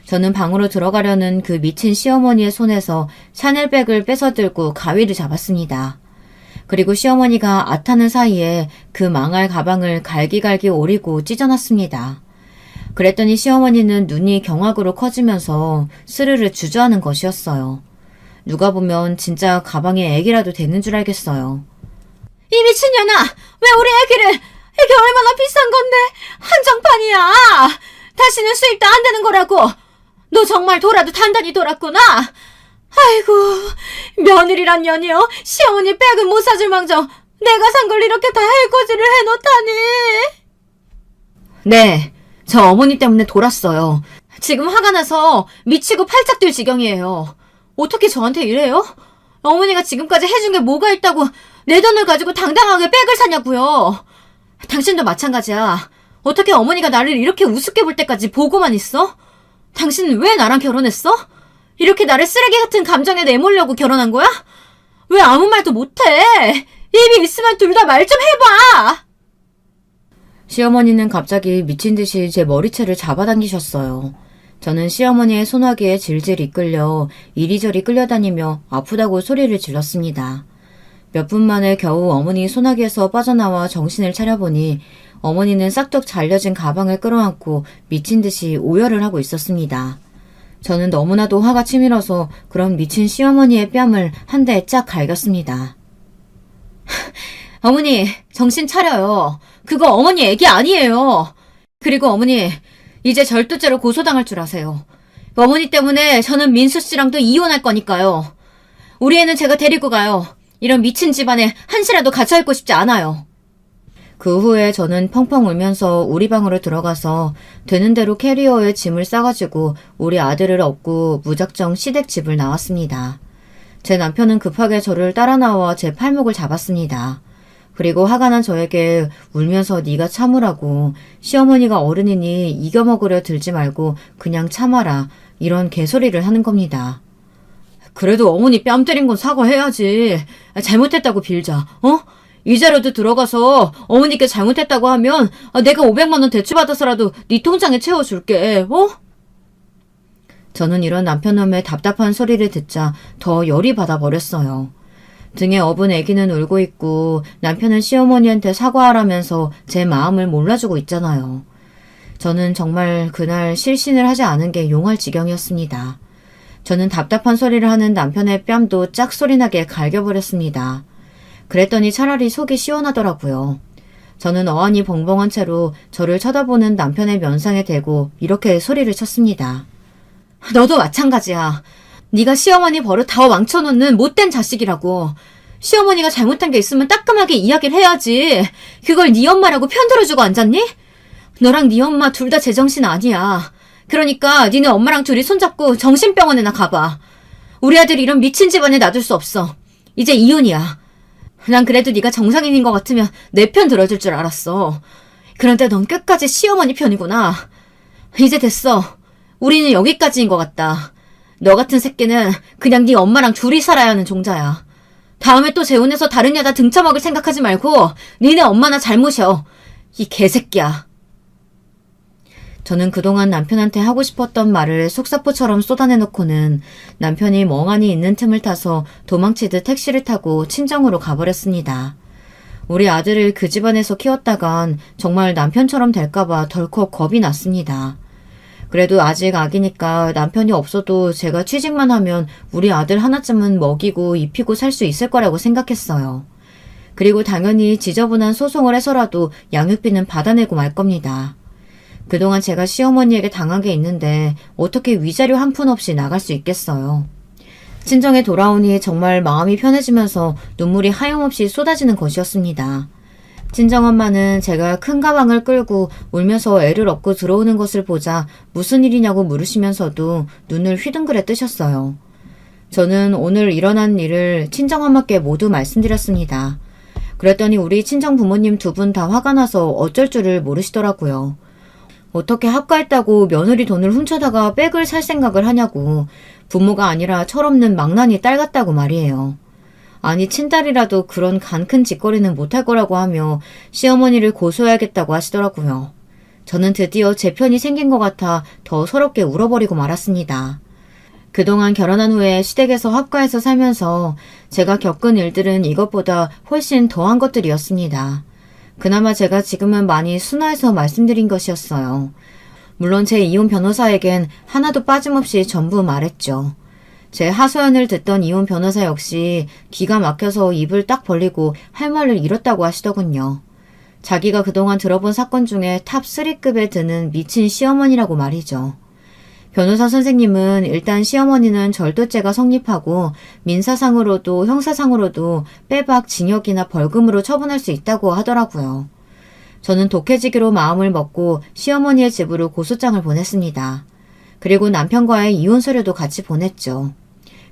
저는 방으로 들어가려는 그 미친 시어머니의 손에서 샤넬백을 뺏어들고 가위를 잡았습니다. 그리고 시어머니가 아타는 사이에 그 망할 가방을 갈기갈기 오리고 찢어놨습니다. 그랬더니 시어머니는 눈이 경악으로 커지면서 스르르 주저하는 것이었어요. 누가 보면 진짜 가방에 애기라도 되는 줄 알겠어요. 이 미친년아! 왜 우리 애기를! 애기 얼마나 비싼 건데! 한정판이야! 다시는 수입도 안 되는 거라고! 너 정말 돌아도 단단히 돌았구나! 아이고, 며느리란 년이요. 시어머니 백은 못 사줄 망정 내가 산 걸 이렇게 다 해코지를 해놓다니. 네, 저 어머니 때문에 돌았어요. 지금 화가 나서 미치고 팔짝 뛸 지경이에요. 어떻게 저한테 이래요? 어머니가 지금까지 해준 게 뭐가 있다고 내 돈을 가지고 당당하게 백을 사냐고요. 당신도 마찬가지야. 어떻게 어머니가 나를 이렇게 우습게 볼 때까지 보고만 있어? 당신은 왜 나랑 결혼했어? 이렇게 나를 쓰레기 같은 감정에 내몰려고 결혼한 거야? 왜 아무 말도 못해? 입이 있으면 둘 다 말 좀 해봐! 시어머니는 갑자기 미친 듯이 제 머리채를 잡아당기셨어요. 저는 시어머니의 소나기에 질질 이끌려 이리저리 끌려다니며 아프다고 소리를 질렀습니다. 몇 분 만에 겨우 어머니 소나기에서 빠져나와 정신을 차려보니 어머니는 싹둑 잘려진 가방을 끌어안고 미친 듯이 오열을 하고 있었습니다. 저는 너무나도 화가 치밀어서 그런 미친 시어머니의 뺨을 한 대 쫙 갈겼습니다. 어머니, 정신 차려요. 그거 어머니 애기 아니에요. 그리고 어머니, 이제 절도죄로 고소당할 줄 아세요. 어머니 때문에 저는 민수 씨랑도 이혼할 거니까요. 우리 애는 제가 데리고 가요. 이런 미친 집안에 한시라도 갇혀있고 싶지 않아요. 그 후에 저는 펑펑 울면서 우리 방으로 들어가서 되는 대로 캐리어에 짐을 싸가지고 우리 아들을 업고 무작정 시댁집을 나왔습니다. 제 남편은 급하게 저를 따라 나와 제 팔목을 잡았습니다. 그리고 화가 난 저에게 울면서 네가 참으라고, 시어머니가 어른이니 이겨먹으려 들지 말고 그냥 참아라, 이런 개소리를 하는 겁니다. 그래도 어머니 뺨 때린 건 사과해야지. 잘못했다고 빌자. 이자료도 들어가서 어머니께 잘못했다고 하면 내가 500만 원 대출받아서라도 네 통장에 채워줄게. 저는 이런 남편놈의 답답한 소리를 듣자 더 열이 받아버렸어요. 등에 업은 아기는 울고 있고 남편은 시어머니한테 사과하라면서 제 마음을 몰라주고 있잖아요. 저는 정말 그날 실신을 하지 않은 게 용할 지경이었습니다. 저는 답답한 소리를 하는 남편의 뺨도 짝소리나게 갈겨버렸습니다. 그랬더니 차라리 속이 시원하더라고요. 저는 어안이 벙벙한 채로 저를 쳐다보는 남편의 면상에 대고 이렇게 소리를 쳤습니다. 너도 마찬가지야. 네가 시어머니 버릇 다 망쳐놓는 못된 자식이라고. 시어머니가 잘못한 게 있으면 따끔하게 이야기를 해야지. 그걸 네 엄마라고 편들어주고 앉았니? 너랑 네 엄마 둘 다 제정신 아니야. 그러니까 니네 엄마랑 둘이 손잡고 정신병원에나 가봐. 우리 아들 이런 미친 집안에 놔둘 수 없어. 이제 이혼이야. 난 그래도 네가 정상인인 것 같으면 내 편 들어줄 줄 알았어. 그런데 넌 끝까지 시어머니 편이구나. 이제 됐어. 우리는 여기까지인 것 같다. 너 같은 새끼는 그냥 네 엄마랑 둘이 살아야 하는 종자야. 다음에 또 재혼해서 다른 여자 등쳐먹을 생각하지 말고 니네 엄마나 잘 모셔. 이 개새끼야. 저는 그동안 남편한테 하고 싶었던 말을 속사포처럼 쏟아내놓고는 남편이 멍하니 있는 틈을 타서 도망치듯 택시를 타고 친정으로 가버렸습니다. 우리 아들을 그 집안에서 키웠다간 정말 남편처럼 될까봐 덜컥 겁이 났습니다. 그래도 아직 아기니까 남편이 없어도 제가 취직만 하면 우리 아들 하나쯤은 먹이고 입히고 살 수 있을 거라고 생각했어요. 그리고 당연히 지저분한 소송을 해서라도 양육비는 받아내고 말 겁니다. 그동안 제가 시어머니에게 당한 게 있는데 어떻게 위자료 한 푼 없이 나갈 수 있겠어요. 친정에 돌아오니 정말 마음이 편해지면서 눈물이 하염없이 쏟아지는 것이었습니다. 친정엄마는 제가 큰 가방을 끌고 울면서 애를 업고 들어오는 것을 보자 무슨 일이냐고 물으시면서도 눈을 휘둥그레 뜨셨어요. 저는 오늘 일어난 일을 친정엄마께 모두 말씀드렸습니다. 그랬더니 우리 친정 부모님 두 분 다 화가 나서 어쩔 줄을 모르시더라고요. 어떻게 합가했다고 며느리 돈을 훔쳐다가 백을 살 생각을 하냐고. 부모가 아니라 철없는 망나니 딸 같다고 말이에요. 아니 친딸이라도 그런 간 큰 짓거리는 못할 거라고 하며 시어머니를 고소해야겠다고 하시더라고요. 저는 드디어 제 편이 생긴 것 같아 더 서럽게 울어버리고 말았습니다. 그동안 결혼한 후에 시댁에서 합가해서 살면서 제가 겪은 일들은 이것보다 훨씬 더한 것들이었습니다. 그나마 제가 지금은 많이 순화해서 말씀드린 것이었어요. 물론 제 이혼 변호사에겐 하나도 빠짐없이 전부 말했죠. 제 하소연을 듣던 이혼 변호사 역시 기가 막혀서 입을 딱 벌리고 할 말을 잃었다고 하시더군요. 자기가 그동안 들어본 사건 중에 탑 3급에 드는 미친 시어머니라고 말이죠. 변호사 선생님은 일단 시어머니는 절도죄가 성립하고 민사상으로도 형사상으로도 빼박 징역이나 벌금으로 처분할 수 있다고 하더라고요. 저는 독해지기로 마음을 먹고 시어머니의 집으로 고소장을 보냈습니다. 그리고 남편과의 이혼 서류도 같이 보냈죠.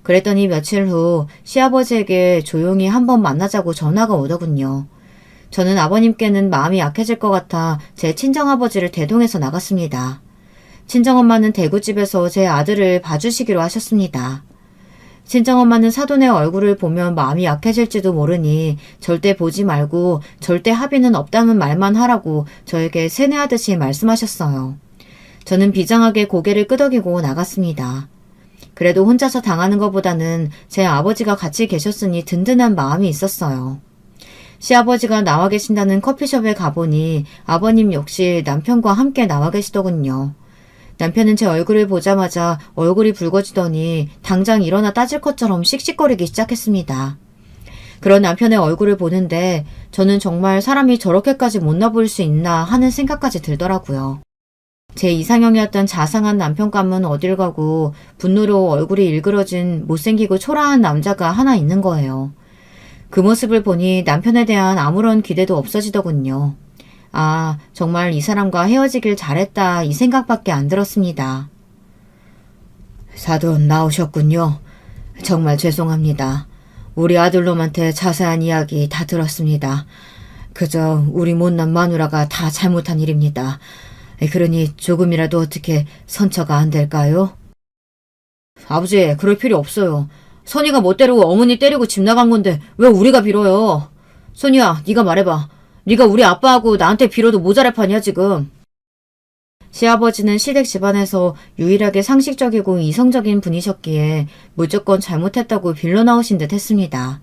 그랬더니 며칠 후 시아버지에게 조용히 한번 만나자고 전화가 오더군요. 저는 아버님께는 마음이 약해질 것 같아 제 친정아버지를 대동해서 나갔습니다. 친정엄마는 대구집에서 제 아들을 봐주시기로 하셨습니다. 친정엄마는 사돈의 얼굴을 보면 마음이 약해질지도 모르니 절대 보지 말고 절대 합의는 없다는 말만 하라고 저에게 세뇌하듯이 말씀하셨어요. 저는 비장하게 고개를 끄덕이고 나갔습니다. 그래도 혼자서 당하는 것보다는 제 아버지가 같이 계셨으니 든든한 마음이 있었어요. 시아버지가 나와 계신다는 커피숍에 가보니 아버님 역시 남편과 함께 나와 계시더군요. 남편은 제 얼굴을 보자마자 얼굴이 붉어지더니 당장 일어나 따질 것처럼 씩씩거리기 시작했습니다. 그런 남편의 얼굴을 보는데 저는 정말 사람이 저렇게까지 못나 보일 수 있나 하는 생각까지 들더라고요. 제 이상형이었던 자상한 남편감은 어딜 가고 분노로 얼굴이 일그러진 못생기고 초라한 남자가 하나 있는 거예요. 그 모습을 보니 남편에 대한 아무런 기대도 없어지더군요. 아, 정말 이 사람과 헤어지길 잘했다 이 생각밖에 안 들었습니다. 사돈 나오셨군요. 정말 죄송합니다. 우리 아들놈한테 자세한 이야기 다 들었습니다. 그저 우리 못난 마누라가 다 잘못한 일입니다. 그러니 조금이라도 어떻게 선처가 안 될까요? 아버지, 그럴 필요 없어요. 선이가 멋대로 어머니 때리고 집 나간 건데 왜 우리가 빌어요? 선이야, 네가 말해봐. 네가 우리 아빠하고 나한테 빌어도 모자랄 판이야 지금. 시아버지는 시댁 집안에서 유일하게 상식적이고 이성적인 분이셨기에 무조건 잘못했다고 빌러 나오신 듯 했습니다.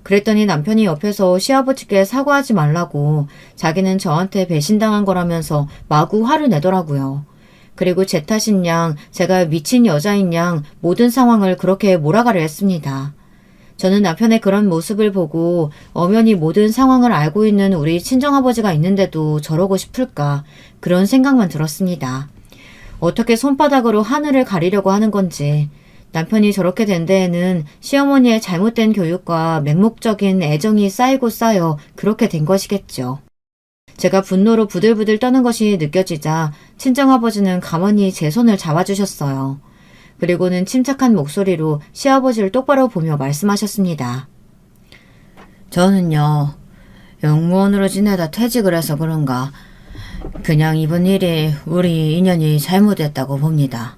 그랬더니 남편이 옆에서 시아버지께 사과하지 말라고 자기는 저한테 배신당한 거라면서 마구 화를 내더라고요. 그리고 제 탓인 양, 제가 미친 여자인 양 모든 상황을 그렇게 몰아가려 했습니다. 저는 남편의 그런 모습을 보고 엄연히 모든 상황을 알고 있는 우리 친정아버지가 있는데도 저러고 싶을까 그런 생각만 들었습니다. 어떻게 손바닥으로 하늘을 가리려고 하는 건지 남편이 저렇게 된 데에는 시어머니의 잘못된 교육과 맹목적인 애정이 쌓이고 쌓여 그렇게 된 것이겠죠. 제가 분노로 부들부들 떠는 것이 느껴지자 친정아버지는 가만히 제 손을 잡아주셨어요. 그리고는 침착한 목소리로 시아버지를 똑바로 보며 말씀하셨습니다. 저는요, 영무원으로 지내다 퇴직을 해서 그런가 그냥 이번 일이 우리 인연이 잘못됐다고 봅니다.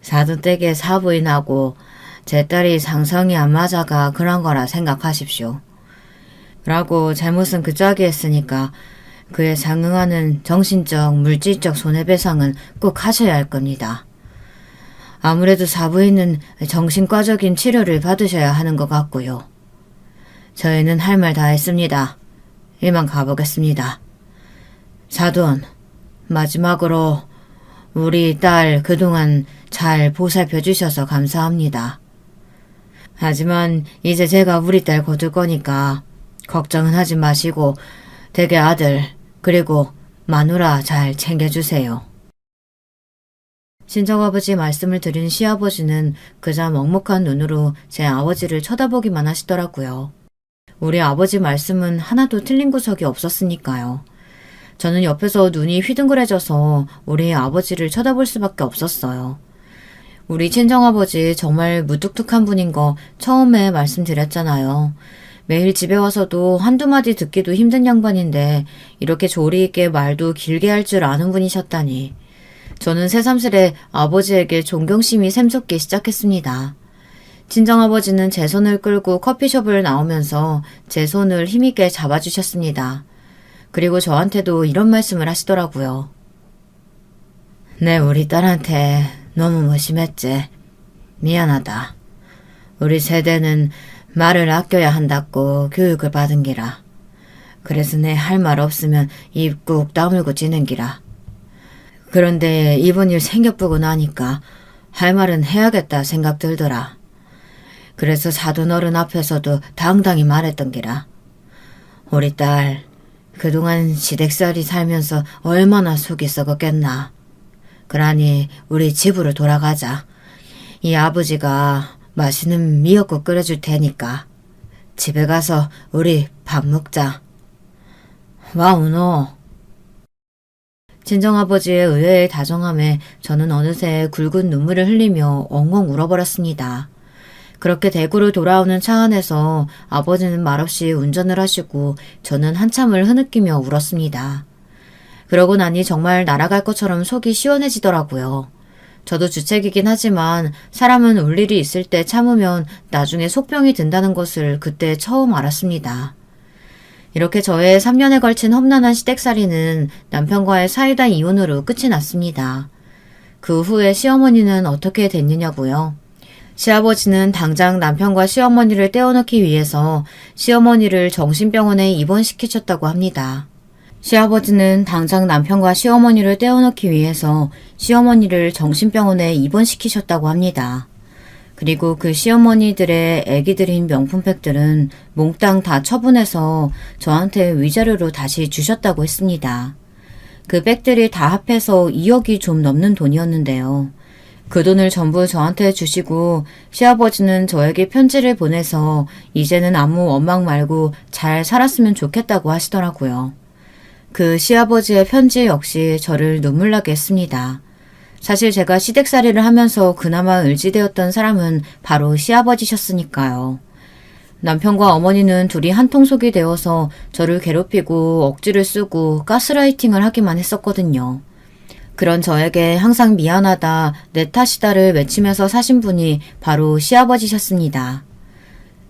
사돈댁에 사부인하고 제 딸이 상성이 안 맞아가 그런 거라 생각하십시오. 라고 잘못은 그 짝이 했으니까 그에 상응하는 정신적, 물질적 손해배상은 꼭 하셔야 할 겁니다. 아무래도 사부인은 정신과적인 치료를 받으셔야 하는 것 같고요. 저희는 할 말 다 했습니다. 이만 가보겠습니다. 사돈, 마지막으로 우리 딸 그동안 잘 보살펴 주셔서 감사합니다. 하지만 이제 제가 우리 딸 거둘 거니까 걱정은 하지 마시고 댁의 아들 그리고 마누라 잘 챙겨주세요. 친정아버지 말씀을 들은 시아버지는 그저 먹먹한 눈으로 제 아버지를 쳐다보기만 하시더라고요. 우리 아버지 말씀은 하나도 틀린 구석이 없었으니까요. 저는 옆에서 눈이 휘둥그레져서 우리 아버지를 쳐다볼 수밖에 없었어요. 우리 친정아버지 정말 무뚝뚝한 분인 거 처음에 말씀드렸잖아요. 매일 집에 와서도 한두 마디 듣기도 힘든 양반인데 이렇게 조리 있게 말도 길게 할 줄 아는 분이셨다니. 저는 새삼스레 아버지에게 존경심이 샘솟기 시작했습니다. 친정아버지는 제 손을 끌고 커피숍을 나오면서 제 손을 힘있게 잡아주셨습니다. 그리고 저한테도 이런 말씀을 하시더라고요. 네, 우리 딸한테 너무 무심했지. 미안하다. 우리 세대는 말을 아껴야 한다고 교육을 받은 기라. 그래서 내 할 말 없으면 입 꾹 다물고 지는 기라. 그런데 이번 일 생겨보고 나니까 할 말은 해야겠다 생각 들더라. 그래서 사돈 어른 앞에서도 당당히 말했던 기라. 우리 딸 그동안 시댁살이 살면서 얼마나 속이 썩었겠나. 그러니 우리 집으로 돌아가자. 이 아버지가 맛있는 미역국 끓여줄 테니까 집에 가서 우리 밥 먹자. 와우 너. 친정아버지의 의외의 다정함에 저는 어느새 굵은 눈물을 흘리며 엉엉 울어버렸습니다. 그렇게 대구로 돌아오는 차 안에서 아버지는 말없이 운전을 하시고 저는 한참을 흐느끼며 울었습니다. 그러고 나니 정말 날아갈 것처럼 속이 시원해지더라고요. 저도 주책이긴 하지만 사람은 울 일이 있을 때 참으면 나중에 속병이 든다는 것을 그때 처음 알았습니다. 이렇게 저의 3년에 걸친 험난한 시댁살이는 남편과의 사이다 이혼으로 끝이 났습니다. 그 후에 시어머니는 어떻게 됐느냐고요? 시아버지는 당장 남편과 시어머니를 떼어놓기 위해서 시어머니를 정신병원에 입원시키셨다고 합니다. 시아버지는 당장 남편과 시어머니를 떼어놓기 위해서 시어머니를 정신병원에 입원시키셨다고 합니다. 그리고 그 시어머니들의 애기들인 명품백들은 몽땅 다 처분해서 저한테 위자료로 다시 주셨다고 했습니다. 그 백들이 다 합해서 2억이 좀 넘는 돈이었는데요. 그 돈을 전부 저한테 주시고 시아버지는 저에게 편지를 보내서 이제는 아무 원망 말고 잘 살았으면 좋겠다고 하시더라고요. 그 시아버지의 편지 역시 저를 눈물나게 했습니다. 사실 제가 시댁살이를 하면서 그나마 의지되었던 사람은 바로 시아버지셨으니까요. 남편과 어머니는 둘이 한통속이 되어서 저를 괴롭히고 억지를 쓰고 가스라이팅을 하기만 했었거든요. 그런 저에게 항상 미안하다, 내 탓이다를 외치면서 사신 분이 바로 시아버지셨습니다.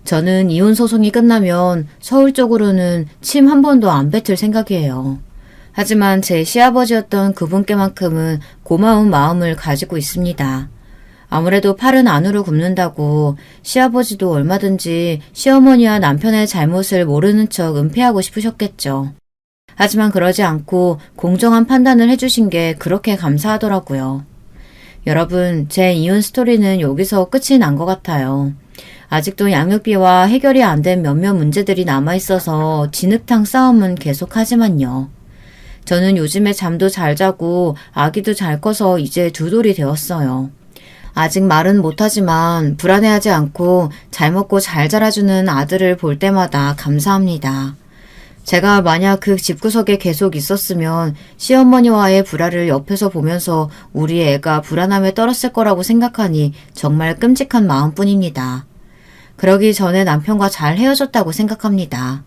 저는 이혼 소송이 끝나면 서울 쪽으로는 침 한 번도 안 뱉을 생각이에요. 하지만 제 시아버지였던 그분께만큼은 고마운 마음을 가지고 있습니다. 아무래도 팔은 안으로 굽는다고 시아버지도 얼마든지 시어머니와 남편의 잘못을 모르는 척 은폐하고 싶으셨겠죠. 하지만 그러지 않고 공정한 판단을 해주신 게 그렇게 감사하더라고요. 여러분, 제 이혼 스토리는 여기서 끝이 난 것 같아요. 아직도 양육비와 해결이 안 된 몇몇 문제들이 남아있어서 진흙탕 싸움은 계속하지만요. 저는 요즘에 잠도 잘 자고 아기도 잘 커서 이제 두 돌이 되었어요. 아직 말은 못하지만 불안해하지 않고 잘 먹고 잘 자라주는 아들을 볼 때마다 감사합니다. 제가 만약 그 집구석에 계속 있었으면 시어머니와의 불화를 옆에서 보면서 우리 애가 불안함에 떨었을 거라고 생각하니 정말 끔찍한 마음뿐입니다. 그러기 전에 남편과 잘 헤어졌다고 생각합니다.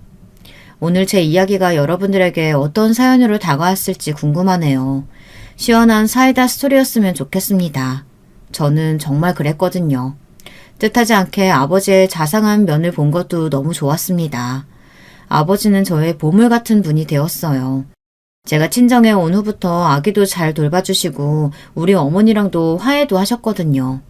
오늘 제 이야기가 여러분들에게 어떤 사연으로 다가왔을지 궁금하네요. 시원한 사이다 스토리였으면 좋겠습니다. 저는 정말 그랬거든요. 뜻하지 않게 아버지의 자상한 면을 본 것도 너무 좋았습니다. 아버지는 저의 보물 같은 분이 되었어요. 제가 친정에 온 후부터 아기도 잘 돌봐주시고 우리 어머니랑도 화해도 하셨거든요.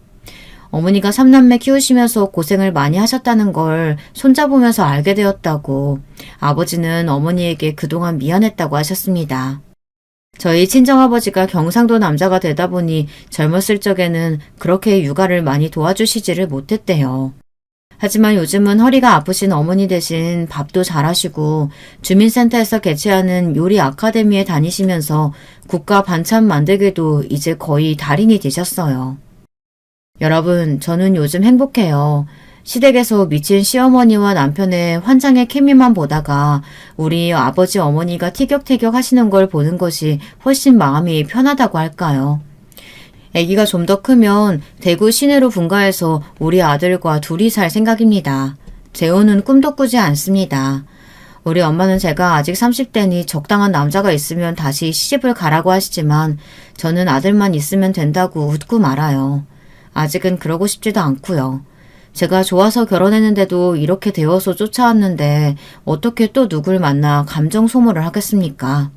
어머니가 3남매 키우시면서 고생을 많이 하셨다는 걸 손자보면서 알게 되었다고 아버지는 어머니에게 그동안 미안했다고 하셨습니다. 저희 친정아버지가 경상도 남자가 되다 보니 젊었을 적에는 그렇게 육아를 많이 도와주시지를 못했대요. 하지만 요즘은 허리가 아프신 어머니 대신 밥도 잘하시고 주민센터에서 개최하는 요리 아카데미에 다니시면서 국가 반찬 만들기도 이제 거의 달인이 되셨어요. 여러분, 저는 요즘 행복해요. 시댁에서 미친 시어머니와 남편의 환장의 케미만 보다가 우리 아버지 어머니가 티격태격 하시는 걸 보는 것이 훨씬 마음이 편하다고 할까요? 아기가 좀 더 크면 대구 시내로 분가해서 우리 아들과 둘이 살 생각입니다. 재혼은 꿈도 꾸지 않습니다. 우리 엄마는 제가 아직 30대니 적당한 남자가 있으면 다시 시집을 가라고 하시지만 저는 아들만 있으면 된다고 웃고 말아요. 아직은 그러고 싶지도 않고요. 제가 좋아서 결혼했는데도 이렇게 되어서 쫓아왔는데 어떻게 또 누굴 만나 감정 소모를 하겠습니까?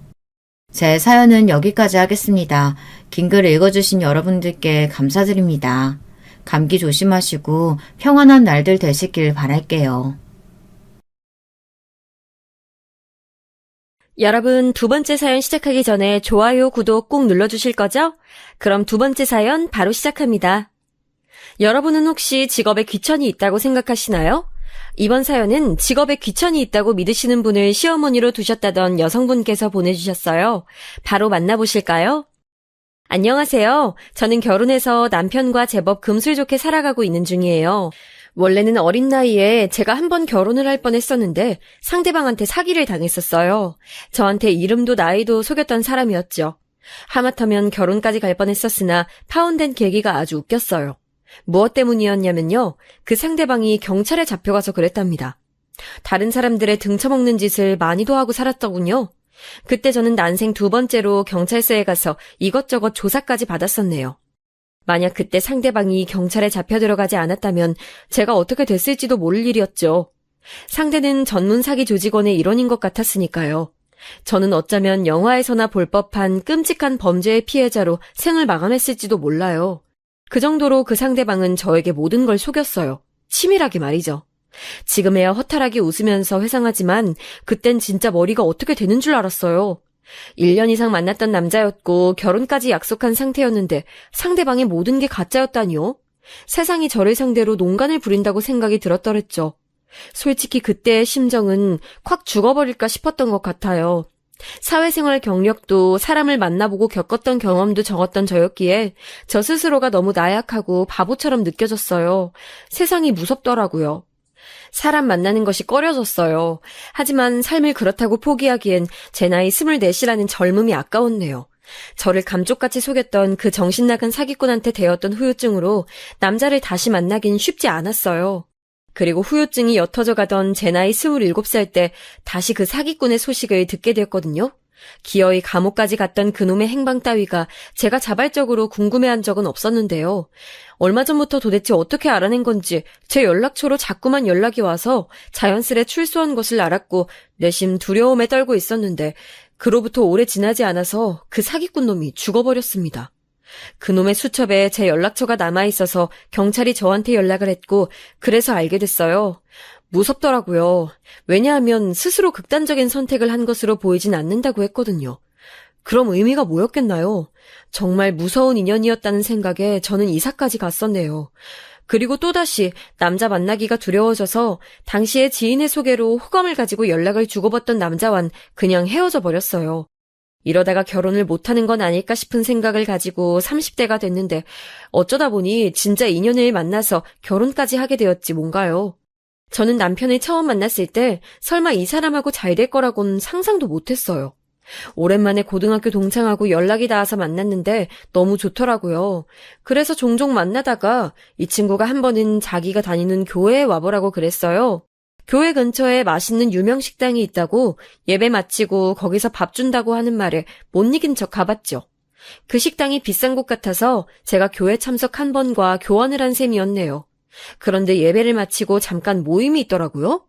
제 사연은 여기까지 하겠습니다. 긴 글 읽어주신 여러분들께 감사드립니다. 감기 조심하시고 평안한 날들 되시길 바랄게요. 여러분, 두 번째 사연 시작하기 전에 좋아요, 구독 꼭 눌러주실 거죠? 그럼 두 번째 사연 바로 시작합니다. 여러분은 혹시 직업에 귀천이 있다고 생각하시나요? 이번 사연은 직업에 귀천이 있다고 믿으시는 분을 시어머니로 두셨다던 여성분께서 보내주셨어요. 바로 만나보실까요? 안녕하세요. 저는 결혼해서 남편과 제법 금술 좋게 살아가고 있는 중이에요. 원래는 어린 나이에 제가 한 번 결혼을 할 뻔했었는데 상대방한테 사기를 당했었어요. 저한테 이름도 나이도 속였던 사람이었죠. 하마터면 결혼까지 갈 뻔했었으나 파혼된 계기가 아주 웃겼어요. 무엇 때문이었냐면요. 그 상대방이 경찰에 잡혀가서 그랬답니다. 다른 사람들의 등쳐먹는 짓을 많이도 하고 살았더군요. 그때 저는 난생 두 번째로 경찰서에 가서 이것저것 조사까지 받았었네요. 만약 그때 상대방이 경찰에 잡혀 들어가지 않았다면 제가 어떻게 됐을지도 모를 일이었죠. 상대는 전문 사기 조직원의 일원인 것 같았으니까요. 저는 어쩌면 영화에서나 볼 법한 끔찍한 범죄의 피해자로 생을 마감했을지도 몰라요. 그 정도로 그 상대방은 저에게 모든 걸 속였어요. 치밀하게 말이죠. 지금에야 허탈하게 웃으면서 회상하지만 그땐 진짜 머리가 어떻게 되는 줄 알았어요. 1년 이상 만났던 남자였고 결혼까지 약속한 상태였는데 상대방의 모든 게 가짜였다니요? 세상이 저를 상대로 농간을 부린다고 생각이 들었더랬죠. 솔직히 그때의 심정은 콱 죽어버릴까 싶었던 것 같아요. 사회생활 경력도 사람을 만나보고 겪었던 경험도 적었던 저였기에 저 스스로가 너무 나약하고 바보처럼 느껴졌어요. 세상이 무섭더라고요. 사람 만나는 것이 꺼려졌어요. 하지만 삶을 그렇다고 포기하기엔 제 나이 24이라는 젊음이 아까웠네요. 저를 감쪽같이 속였던 그 정신나간 사기꾼한테 대었던 후유증으로 남자를 다시 만나긴 쉽지 않았어요. 그리고 후유증이 옅어져 가던 제 나이 27살 때 다시 그 사기꾼의 소식을 듣게 됐거든요. 기어이 감옥까지 갔던 그놈의 행방 따위가 제가 자발적으로 궁금해한 적은 없었는데요. 얼마 전부터 도대체 어떻게 알아낸 건지 제 연락처로 자꾸만 연락이 와서 자연스레 출소한 것을 알았고 내심 두려움에 떨고 있었는데 그로부터 오래 지나지 않아서 그 사기꾼 놈이 죽어버렸습니다. 그놈의 수첩에 제 연락처가 남아있어서 경찰이 저한테 연락을 했고 그래서 알게 됐어요. 무섭더라고요. 왜냐하면 스스로 극단적인 선택을 한 것으로 보이진 않는다고 했거든요. 그럼 의미가 뭐였겠나요? 정말 무서운 인연이었다는 생각에 저는 이사까지 갔었네요. 그리고 또다시 남자 만나기가 두려워져서 당시에 지인의 소개로 호감을 가지고 연락을 주고받던 남자와는 그냥 헤어져 버렸어요. 이러다가 결혼을 못하는 건 아닐까 싶은 생각을 가지고 30대가 됐는데 어쩌다 보니 진짜 인연을 만나서 결혼까지 하게 되었지 뭔가요. 저는 남편을 처음 만났을 때 설마 이 사람하고 잘 될 거라고는 상상도 못했어요. 오랜만에 고등학교 동창하고 연락이 닿아서 만났는데 너무 좋더라고요. 그래서 종종 만나다가 이 친구가 한 번은 자기가 다니는 교회에 와보라고 그랬어요. 교회 근처에 맛있는 유명 식당이 있다고 예배 마치고 거기서 밥 준다고 하는 말에 못 이긴 척 가봤죠. 그 식당이 비싼 곳 같아서 제가 교회 참석 한 번과 교환을 한 셈이었네요. 그런데 예배를 마치고 잠깐 모임이 있더라고요.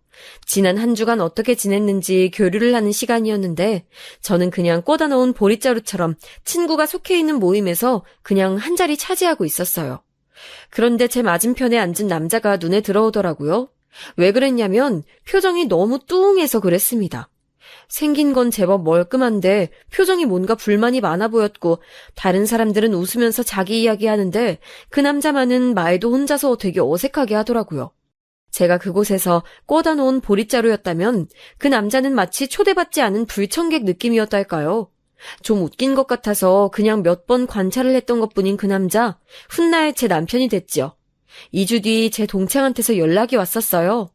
지난 한 주간 어떻게 지냈는지 교류를 하는 시간이었는데 저는 그냥 꽂아놓은 보릿자루처럼 친구가 속해 있는 모임에서 그냥 한 자리 차지하고 있었어요. 그런데 제 맞은편에 앉은 남자가 눈에 들어오더라고요. 왜 그랬냐면 표정이 너무 뚱해서 그랬습니다. 생긴 건 제법 멀끔한데 표정이 뭔가 불만이 많아 보였고 다른 사람들은 웃으면서 자기 이야기하는데 그 남자만은 말도 혼자서 되게 어색하게 하더라고요. 제가 그곳에서 꽂아놓은 보릿자루였다면 그 남자는 마치 초대받지 않은 불청객 느낌이었달까요. 좀 웃긴 것 같아서 그냥 몇 번 관찰을 했던 것뿐인 그 남자, 훗날 제 남편이 됐지요. 2주 뒤 제 동창한테서 연락이 왔었어요.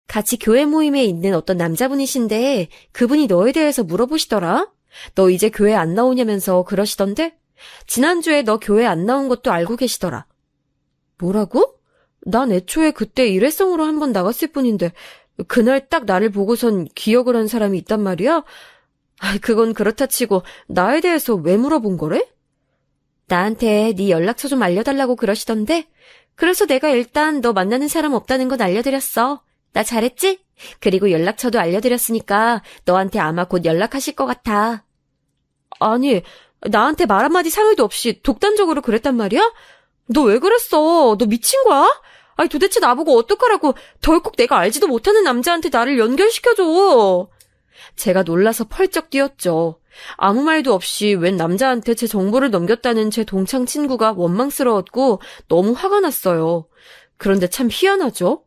같이 교회 모임에 있는 어떤 남자분이신데 그분이 너에 대해서 물어보시더라? 너 이제 교회 안 나오냐면서 그러시던데? 지난주에 너 교회 안 나온 것도 알고 계시더라. 뭐라고? 난 애초에 그때 일회성으로 한 번 나갔을 뿐인데 그날 딱 나를 보고선 기억을 한 사람이 있단 말이야? 그건 그렇다 치고 나에 대해서 왜 물어본 거래? 나한테 네 연락처 좀 알려달라고 그러시던데 그래서 내가 일단 너 만나는 사람 없다는 건 알려드렸어. 나 잘했지? 그리고 연락처도 알려드렸으니까 너한테 아마 곧 연락하실 것 같아. 아니, 나한테 말 한마디 상의도 없이 독단적으로 그랬단 말이야? 너 왜 그랬어? 너 미친 거야? 아니 도대체 나보고 어떡하라고 덜컥 내가 알지도 못하는 남자한테 나를 연결시켜줘. 제가 놀라서 펄쩍 뛰었죠. 아무 말도 없이 웬 남자한테 제 정보를 넘겼다는 제 동창 친구가 원망스러웠고 너무 화가 났어요. 그런데 참 희한하죠?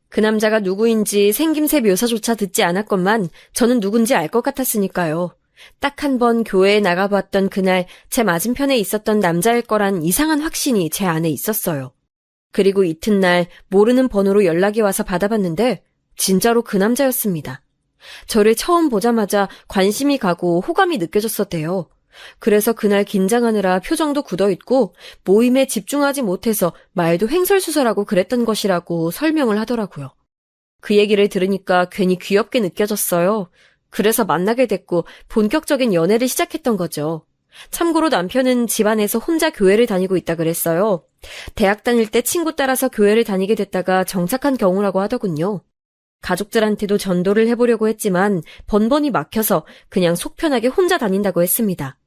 그 남자가 누구인지 생김새 묘사조차 듣지 않았건만 저는 누군지 알 것 같았으니까요. 딱 한 번 교회에 나가봤던 그날 제 맞은편에 있었던 남자일 거란 이상한 확신이 제 안에 있었어요. 그리고 이튿날 모르는 번호로 연락이 와서 받아봤는데 진짜로 그 남자였습니다. 저를 처음 보자마자 관심이 가고 호감이 느껴졌었대요. 그래서 그날 긴장하느라 표정도 굳어있고 모임에 집중하지 못해서 말도 횡설수설하고 그랬던 것이라고 설명을 하더라고요. 그 얘기를 들으니까 괜히 귀엽게 느껴졌어요. 그래서 만나게 됐고 본격적인 연애를 시작했던 거죠. 참고로 남편은 집안에서 혼자 교회를 다니고 있다 그랬어요. 대학 다닐 때 친구 따라서 교회를 다니게 됐다가 정착한 경우라고 하더군요. 가족들한테도 전도를 해보려고 했지만 번번이 막혀서 그냥 속 편하게 혼자 다닌다고 했습니다.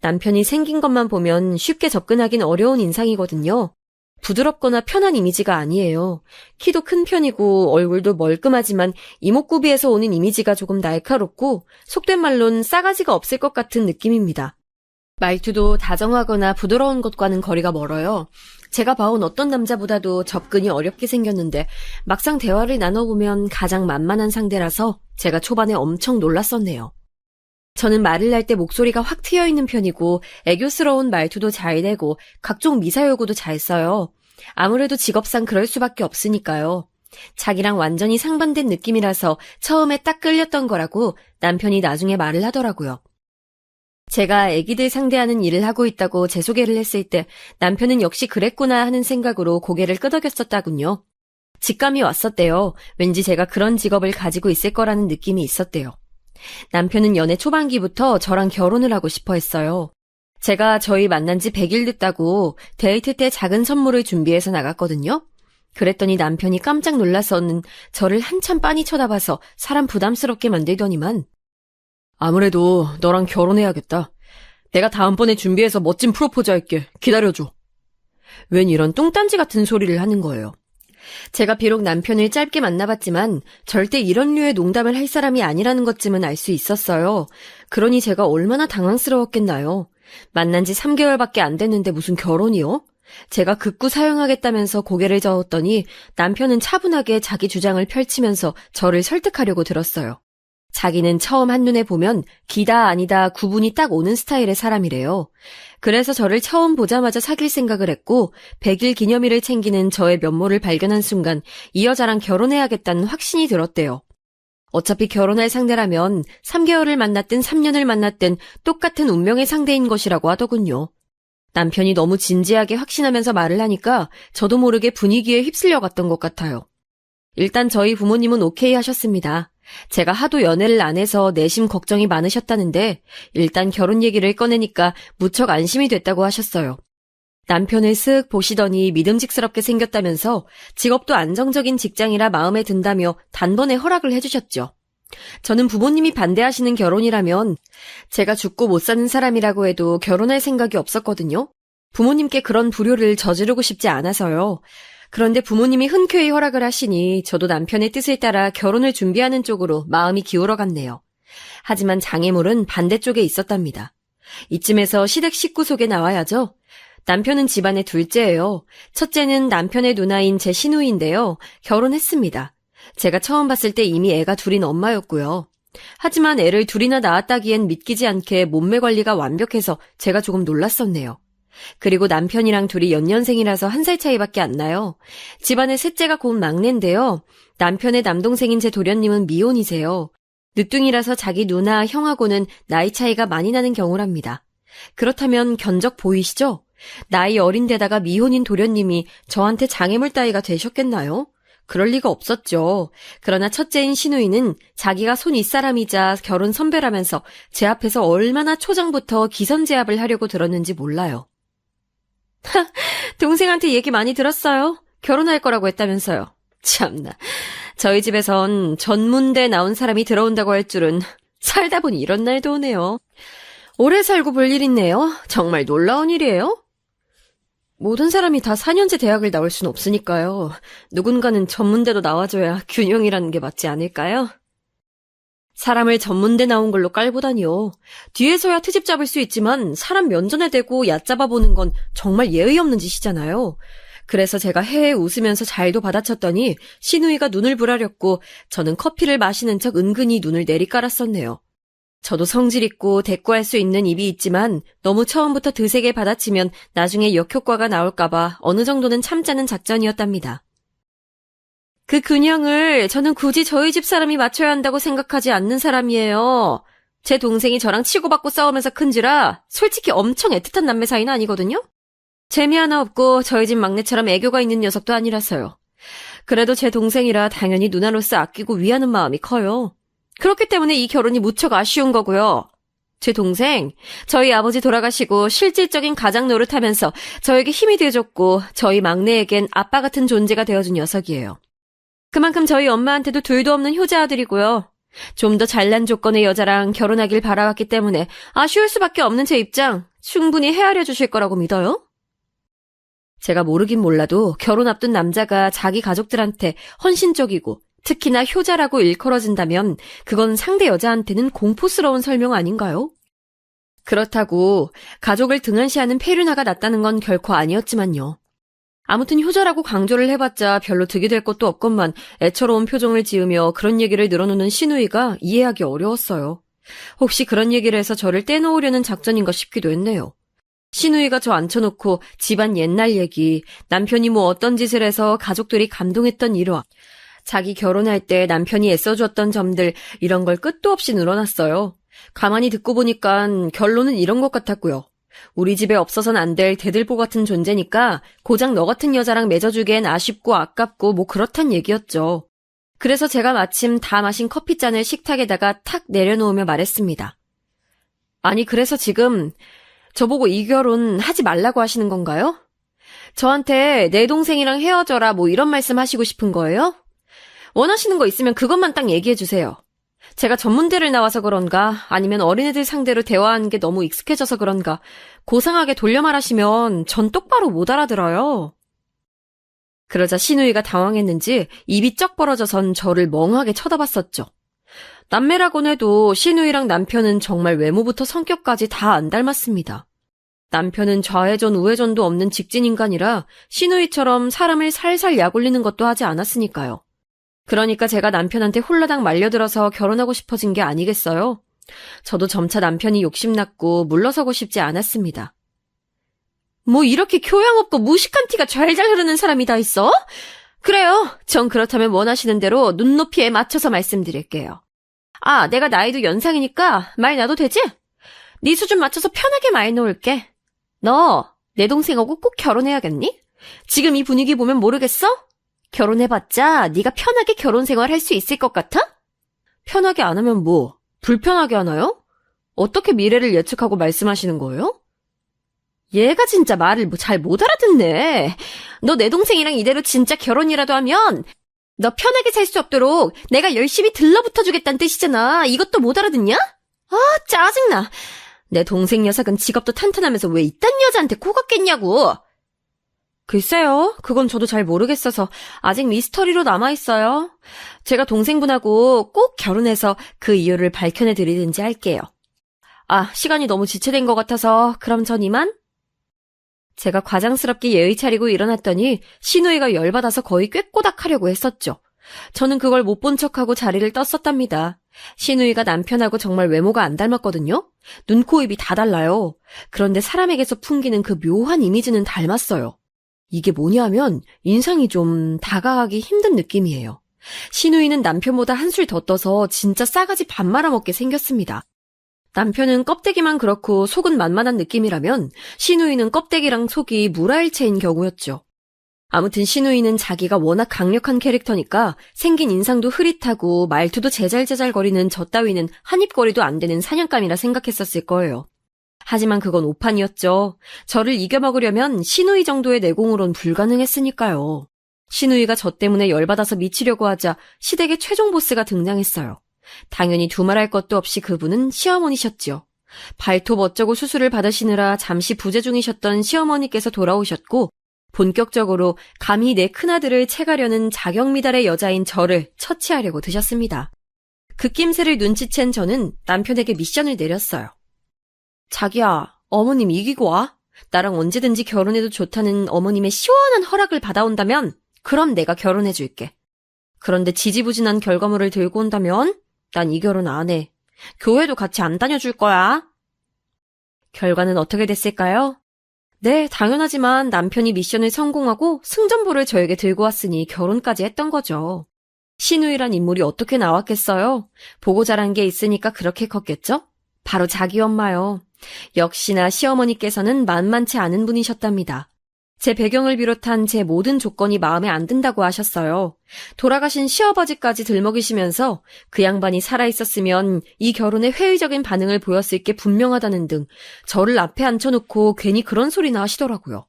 남편이 생긴 것만 보면 쉽게 접근하긴 어려운 인상이거든요. 부드럽거나 편한 이미지가 아니에요. 키도 큰 편이고 얼굴도 멀끔하지만 이목구비에서 오는 이미지가 조금 날카롭고 속된 말론 싸가지가 없을 것 같은 느낌입니다. 말투도 다정하거나 부드러운 것과는 거리가 멀어요. 제가 봐온 어떤 남자보다도 접근이 어렵게 생겼는데 막상 대화를 나눠보면 가장 만만한 상대라서 제가 초반에 엄청 놀랐었네요. 저는 말을 할 때 목소리가 확 트여있는 편이고 애교스러운 말투도 잘 내고 각종 미사여구도 잘 써요. 아무래도 직업상 그럴 수밖에 없으니까요. 자기랑 완전히 상반된 느낌이라서 처음에 딱 끌렸던 거라고 남편이 나중에 말을 하더라고요. 제가 애기들 상대하는 일을 하고 있다고 제 소개를 했을 때 남편은 역시 그랬구나 하는 생각으로 고개를 끄덕였었다군요. 직감이 왔었대요. 왠지 제가 그런 직업을 가지고 있을 거라는 느낌이 있었대요. 남편은 연애 초반기부터 저랑 결혼을 하고 싶어 했어요. 제가 저희 만난 지 100일 됐다고 데이트 때 작은 선물을 준비해서 나갔거든요. 그랬더니 남편이 깜짝 놀라서는 저를 한참 빤히 쳐다봐서 사람 부담스럽게 만들더니만 아무래도 너랑 결혼해야겠다. 내가 다음번에 준비해서 멋진 프로포즈 할게. 기다려줘. 웬 이런 뚱딴지 같은 소리를 하는 거예요. 제가 비록 남편을 짧게 만나봤지만 절대 이런 류의 농담을 할 사람이 아니라는 것쯤은 알 수 있었어요. 그러니 제가 얼마나 당황스러웠겠나요. 만난 지 3개월밖에 안 됐는데 무슨 결혼이요? 제가 극구 사용하겠다면서 고개를 저었더니 남편은 차분하게 자기 주장을 펼치면서 저를 설득하려고 들었어요. 자기는 처음 한눈에 보면 기다 아니다 구분이 딱 오는 스타일의 사람이래요. 그래서 저를 처음 보자마자 사귈 생각을 했고 100일 기념일을 챙기는 저의 면모를 발견한 순간 이 여자랑 결혼해야겠다는 확신이 들었대요. 어차피 결혼할 상대라면 3개월을 만났든 3년을 만났든 똑같은 운명의 상대인 것이라고 하더군요. 남편이 너무 진지하게 확신하면서 말을 하니까 저도 모르게 분위기에 휩쓸려 갔던 것 같아요. 일단 저희 부모님은 오케이 하셨습니다. 제가 하도 연애를 안 해서 내심 걱정이 많으셨다는데 일단 결혼 얘기를 꺼내니까 무척 안심이 됐다고 하셨어요. 남편을 쓱 보시더니 믿음직스럽게 생겼다면서 직업도 안정적인 직장이라 마음에 든다며 단번에 허락을 해주셨죠. 저는 부모님이 반대하시는 결혼이라면 제가 죽고 못 사는 사람이라고 해도 결혼할 생각이 없었거든요. 부모님께 그런 불효를 저지르고 싶지 않아서요. 그런데 부모님이 흔쾌히 허락을 하시니 저도 남편의 뜻을 따라 결혼을 준비하는 쪽으로 마음이 기울어갔네요. 하지만 장애물은 반대쪽에 있었답니다. 이쯤에서 시댁 식구 속에 나와야죠. 남편은 집안의 둘째예요. 첫째는 남편의 누나인 제 시누이인데요. 결혼했습니다. 제가 처음 봤을 때 이미 애가 둘인 엄마였고요. 하지만 애를 둘이나 낳았다기엔 믿기지 않게 몸매 관리가 완벽해서 제가 조금 놀랐었네요. 그리고 남편이랑 둘이 연년생이라서 1살 차이밖에 안 나요. 집안의 셋째가 곧 막내인데요. 남편의 남동생인 제 도련님은 미혼이세요. 늦둥이라서 자기 누나, 형하고는 나이 차이가 많이 나는 경우랍니다. 그렇다면 견적 보이시죠? 나이 어린 데다가 미혼인 도련님이 저한테 장애물 따위가 되셨겠나요? 그럴 리가 없었죠. 그러나 첫째인 시누이는 자기가 손 윗사람이자 결혼 선배라면서 제 앞에서 얼마나 초장부터 기선제압을 하려고 들었는지 몰라요. 동생한테 얘기 많이 들었어요. 결혼할 거라고 했다면서요. 참나. 저희 집에선 전문대 나온 사람이 들어온다고 할 줄은 살다 보니 이런 날도 오네요. 오래 살고 볼 일 있네요. 정말 놀라운 일이에요. 모든 사람이 다 4년제 대학을 나올 순 없으니까요. 누군가는 전문대도 나와줘야 균형이라는 게 맞지 않을까요? 사람을 전문대 나온 걸로 깔보다니요. 뒤에서야 트집 잡을 수 있지만 사람 면전에 대고 얕잡아보는 건 정말 예의 없는 짓이잖아요. 그래서 제가 헤헤 웃으면서 잘도 받아쳤더니 시누이가 눈을 부라렸고 저는 커피를 마시는 척 은근히 눈을 내리깔았었네요. 저도 성질 있고 대꾸할 수 있는 입이 있지만 너무 처음부터 드세게 받아치면 나중에 역효과가 나올까봐 어느 정도는 참자는 작전이었답니다. 그 균형을 저는 굳이 저희 집 사람이 맞춰야 한다고 생각하지 않는 사람이에요. 제 동생이 저랑 치고받고 싸우면서 큰지라 솔직히 엄청 애틋한 남매 사이는 아니거든요. 재미 하나 없고 저희 집 막내처럼 애교가 있는 녀석도 아니라서요. 그래도 제 동생이라 당연히 누나로서 아끼고 위하는 마음이 커요. 그렇기 때문에 이 결혼이 무척 아쉬운 거고요. 제 동생, 저희 아버지 돌아가시고 실질적인 가장 노릇하면서 저에게 힘이 돼줬고 저희 막내에겐 아빠 같은 존재가 되어준 녀석이에요. 그만큼 저희 엄마한테도 둘도 없는 효자 아들이고요. 좀 더 잘난 조건의 여자랑 결혼하길 바라왔기 때문에 아쉬울 수밖에 없는 제 입장 충분히 헤아려 주실 거라고 믿어요. 제가 모르긴 몰라도 결혼 앞둔 남자가 자기 가족들한테 헌신적이고 특히나 효자라고 일컬어진다면 그건 상대 여자한테는 공포스러운 설명 아닌가요? 그렇다고 가족을 등한시하는 폐륜화가 났다는 건 결코 아니었지만요. 아무튼 효자라고 강조를 해봤자 별로 득이 될 것도 없건만 애처로운 표정을 지으며 그런 얘기를 늘어놓는 시누이가 이해하기 어려웠어요. 혹시 그런 얘기를 해서 저를 떼놓으려는 작전인가 싶기도 했네요. 시누이가 저 앉혀놓고 집안 옛날 얘기, 남편이 뭐 어떤 짓을 해서 가족들이 감동했던 일화, 자기 결혼할 때 남편이 애써주었던 점들 이런 걸 끝도 없이 늘어놨어요. 가만히 듣고 보니까 결론은 이런 것 같았고요. 우리 집에 없어선 안 될 대들보 같은 존재니까 고작 너 같은 여자랑 맺어주기엔 아쉽고 아깝고 뭐 그렇단 얘기였죠. 그래서 제가 마침 다 마신 커피잔을 식탁에다가 탁 내려놓으며 말했습니다. 아니 그래서 지금 저보고 이 결혼 하지 말라고 하시는 건가요? 저한테 내 동생이랑 헤어져라 뭐 이런 말씀 하시고 싶은 거예요? 원하시는 거 있으면 그것만 딱 얘기해 주세요. 제가 전문대를 나와서 그런가 아니면 어린애들 상대로 대화하는 게 너무 익숙해져서 그런가 고상하게 돌려 말하시면 전 똑바로 못 알아들어요. 그러자 시누이가 당황했는지 입이 쩍 벌어져선 저를 멍하게 쳐다봤었죠. 남매라곤 해도 시누이랑 남편은 정말 외모부터 성격까지 다 안 닮았습니다. 남편은 좌회전 우회전도 없는 직진인간이라 시누이처럼 사람을 살살 약올리는 것도 하지 않았으니까요. 그러니까 제가 남편한테 홀라당 말려들어서 결혼하고 싶어진 게 아니겠어요? 저도 점차 남편이 욕심났고 물러서고 싶지 않았습니다. 뭐 이렇게 교양 없고 무식한 티가 잘잘 흐르는 사람이 다 있어? 그래요. 전 그렇다면 원하시는 대로 눈높이에 맞춰서 말씀드릴게요. 아, 내가 나이도 연상이니까 말 놔도 되지? 네 수준 맞춰서 편하게 말 놓을게. 너 내 동생하고 꼭 결혼해야겠니? 지금 이 분위기 보면 모르겠어? 결혼해봤자 네가 편하게 결혼 생활할 수 있을 것 같아? 편하게 안 하면 뭐? 불편하게 하나요? 어떻게 미래를 예측하고 말씀하시는 거예요? 얘가 진짜 말을 잘 못 알아듣네. 너 내 동생이랑 이대로 진짜 결혼이라도 하면 너 편하게 살 수 없도록 내가 열심히 들러붙어주겠다는 뜻이잖아. 이것도 못 알아듣냐? 아, 짜증나. 내 동생 녀석은 직업도 탄탄하면서 왜 이딴 여자한테 코 걷겠냐고. 글쎄요. 그건 저도 잘 모르겠어서 아직 미스터리로 남아있어요. 제가 동생분하고 꼭 결혼해서 그 이유를 밝혀내드리든지 할게요. 아, 시간이 너무 지체된 것 같아서 그럼 전 이만? 제가 과장스럽게 예의 차리고 일어났더니 시누이가 열받아서 거의 꾀꼬닥하려고 했었죠. 저는 그걸 못 본 척하고 자리를 떴었답니다. 시누이가 남편하고 정말 외모가 안 닮았거든요. 눈, 코, 입이 다 달라요. 그런데 사람에게서 풍기는 그 묘한 이미지는 닮았어요. 이게 뭐냐면 인상이 좀 다가가기 힘든 느낌이에요. 시누이는 남편보다 한술 더 떠서 진짜 싸가지 밥 말아먹게 생겼습니다. 남편은 껍데기만 그렇고 속은 만만한 느낌이라면 시누이는 껍데기랑 속이 무라일체인 경우였죠. 아무튼 시누이는 자기가 워낙 강력한 캐릭터니까 생긴 인상도 흐릿하고 말투도 제잘제잘거리는 저 따위는 한입거리도 안 되는 사냥감이라 생각했었을 거예요. 하지만 그건 오판이었죠. 저를 이겨먹으려면 시누이 정도의 내공으론 불가능했으니까요. 시누이가 저 때문에 열받아서 미치려고 하자 시댁의 최종 보스가 등장했어요. 당연히 두말할 것도 없이 그분은 시어머니셨죠. 발톱 어쩌고 수술을 받으시느라 잠시 부재 중이셨던 시어머니께서 돌아오셨고 본격적으로 감히 내 큰아들을 채가려는 자격미달의 여자인 저를 처치하려고 드셨습니다. 그 낌새를 눈치챈 저는 남편에게 미션을 내렸어요. 자기야, 어머님 이기고 와. 나랑 언제든지 결혼해도 좋다는 어머님의 시원한 허락을 받아온다면 그럼 내가 결혼해줄게. 그런데 지지부진한 결과물을 들고 온다면 난 이 결혼 안 해. 교회도 같이 안 다녀줄 거야. 결과는 어떻게 됐을까요? 네, 당연하지만 남편이 미션을 성공하고 승전보를 저에게 들고 왔으니 결혼까지 했던 거죠. 시누이란 인물이 어떻게 나왔겠어요? 보고 자란 게 있으니까 그렇게 컸겠죠? 바로 자기 엄마요. 역시나 시어머니께서는 만만치 않은 분이셨답니다. 제 배경을 비롯한 제 모든 조건이 마음에 안 든다고 하셨어요. 돌아가신 시아버지까지 들먹이시면서 그 양반이 살아있었으면 이 결혼에 회의적인 반응을 보였을 게 분명하다는 등 저를 앞에 앉혀놓고 괜히 그런 소리나 하시더라고요.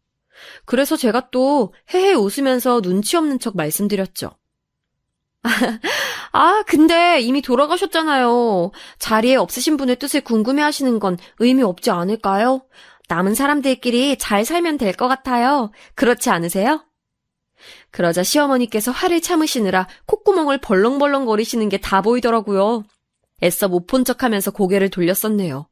그래서 제가 또 헤헤 웃으면서 눈치 없는 척 말씀드렸죠. 아, 근데 이미 돌아가셨잖아요. 자리에 없으신 분의 뜻을 궁금해하시는 건 의미 없지 않을까요? 남은 사람들끼리 잘 살면 될 것 같아요. 그렇지 않으세요? 그러자 시어머니께서 화를 참으시느라 콧구멍을 벌렁벌렁 거리시는 게 다 보이더라고요. 애써 못 본 척하면서 고개를 돌렸었네요.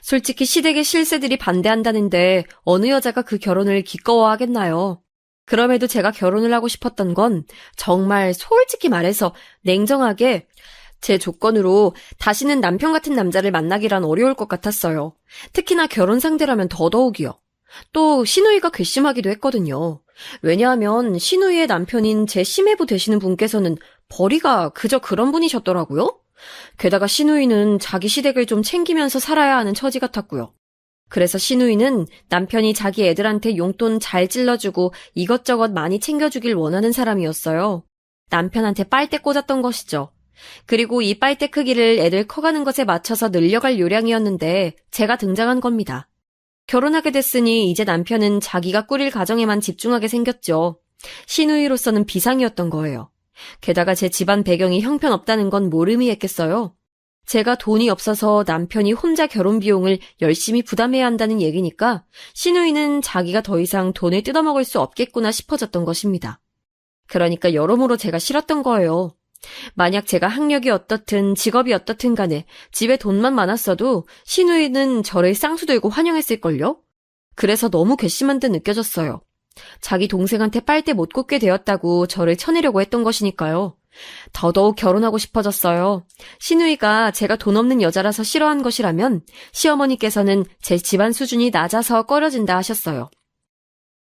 솔직히 시댁의 실세들이 반대한다는데 어느 여자가 그 결혼을 기꺼워하겠나요? 그럼에도 제가 결혼을 하고 싶었던 건 정말 솔직히 말해서 냉정하게 제 조건으로 다시는 남편 같은 남자를 만나기란 어려울 것 같았어요. 특히나 결혼 상대라면 더더욱이요. 또 시누이가 괘씸하기도 했거든요. 왜냐하면 시누이의 남편인 제 시매부 되시는 분께서는 벌이가 그저 그런 분이셨더라고요. 게다가 시누이는 자기 시댁을 좀 챙기면서 살아야 하는 처지 같았고요. 그래서 시누이는 남편이 자기 애들한테 용돈 잘 찔러주고 이것저것 많이 챙겨주길 원하는 사람이었어요. 남편한테 빨대 꽂았던 것이죠. 그리고 이 빨대 크기를 애들 커가는 것에 맞춰서 늘려갈 요량이었는데 제가 등장한 겁니다. 결혼하게 됐으니 이제 남편은 자기가 꾸릴 가정에만 집중하게 생겼죠. 시누이로서는 비상이었던 거예요. 게다가 제 집안 배경이 형편없다는 건 뭘 의미했겠어요? 제가 돈이 없어서 남편이 혼자 결혼 비용을 열심히 부담해야 한다는 얘기니까 시누이는 자기가 더 이상 돈을 뜯어먹을 수 없겠구나 싶어졌던 것입니다. 그러니까 여러모로 제가 싫었던 거예요. 만약 제가 학력이 어떻든 직업이 어떻든 간에 집에 돈만 많았어도 시누이는 저를 쌍수들고 환영했을걸요? 그래서 너무 괘씸한 듯 느껴졌어요. 자기 동생한테 빨대 못 꽂게 되었다고 저를 쳐내려고 했던 것이니까요. 더더욱 결혼하고 싶어졌어요. 시누이가 제가 돈 없는 여자라서 싫어한 것이라면 시어머니께서는 제 집안 수준이 낮아서 꺼려진다 하셨어요.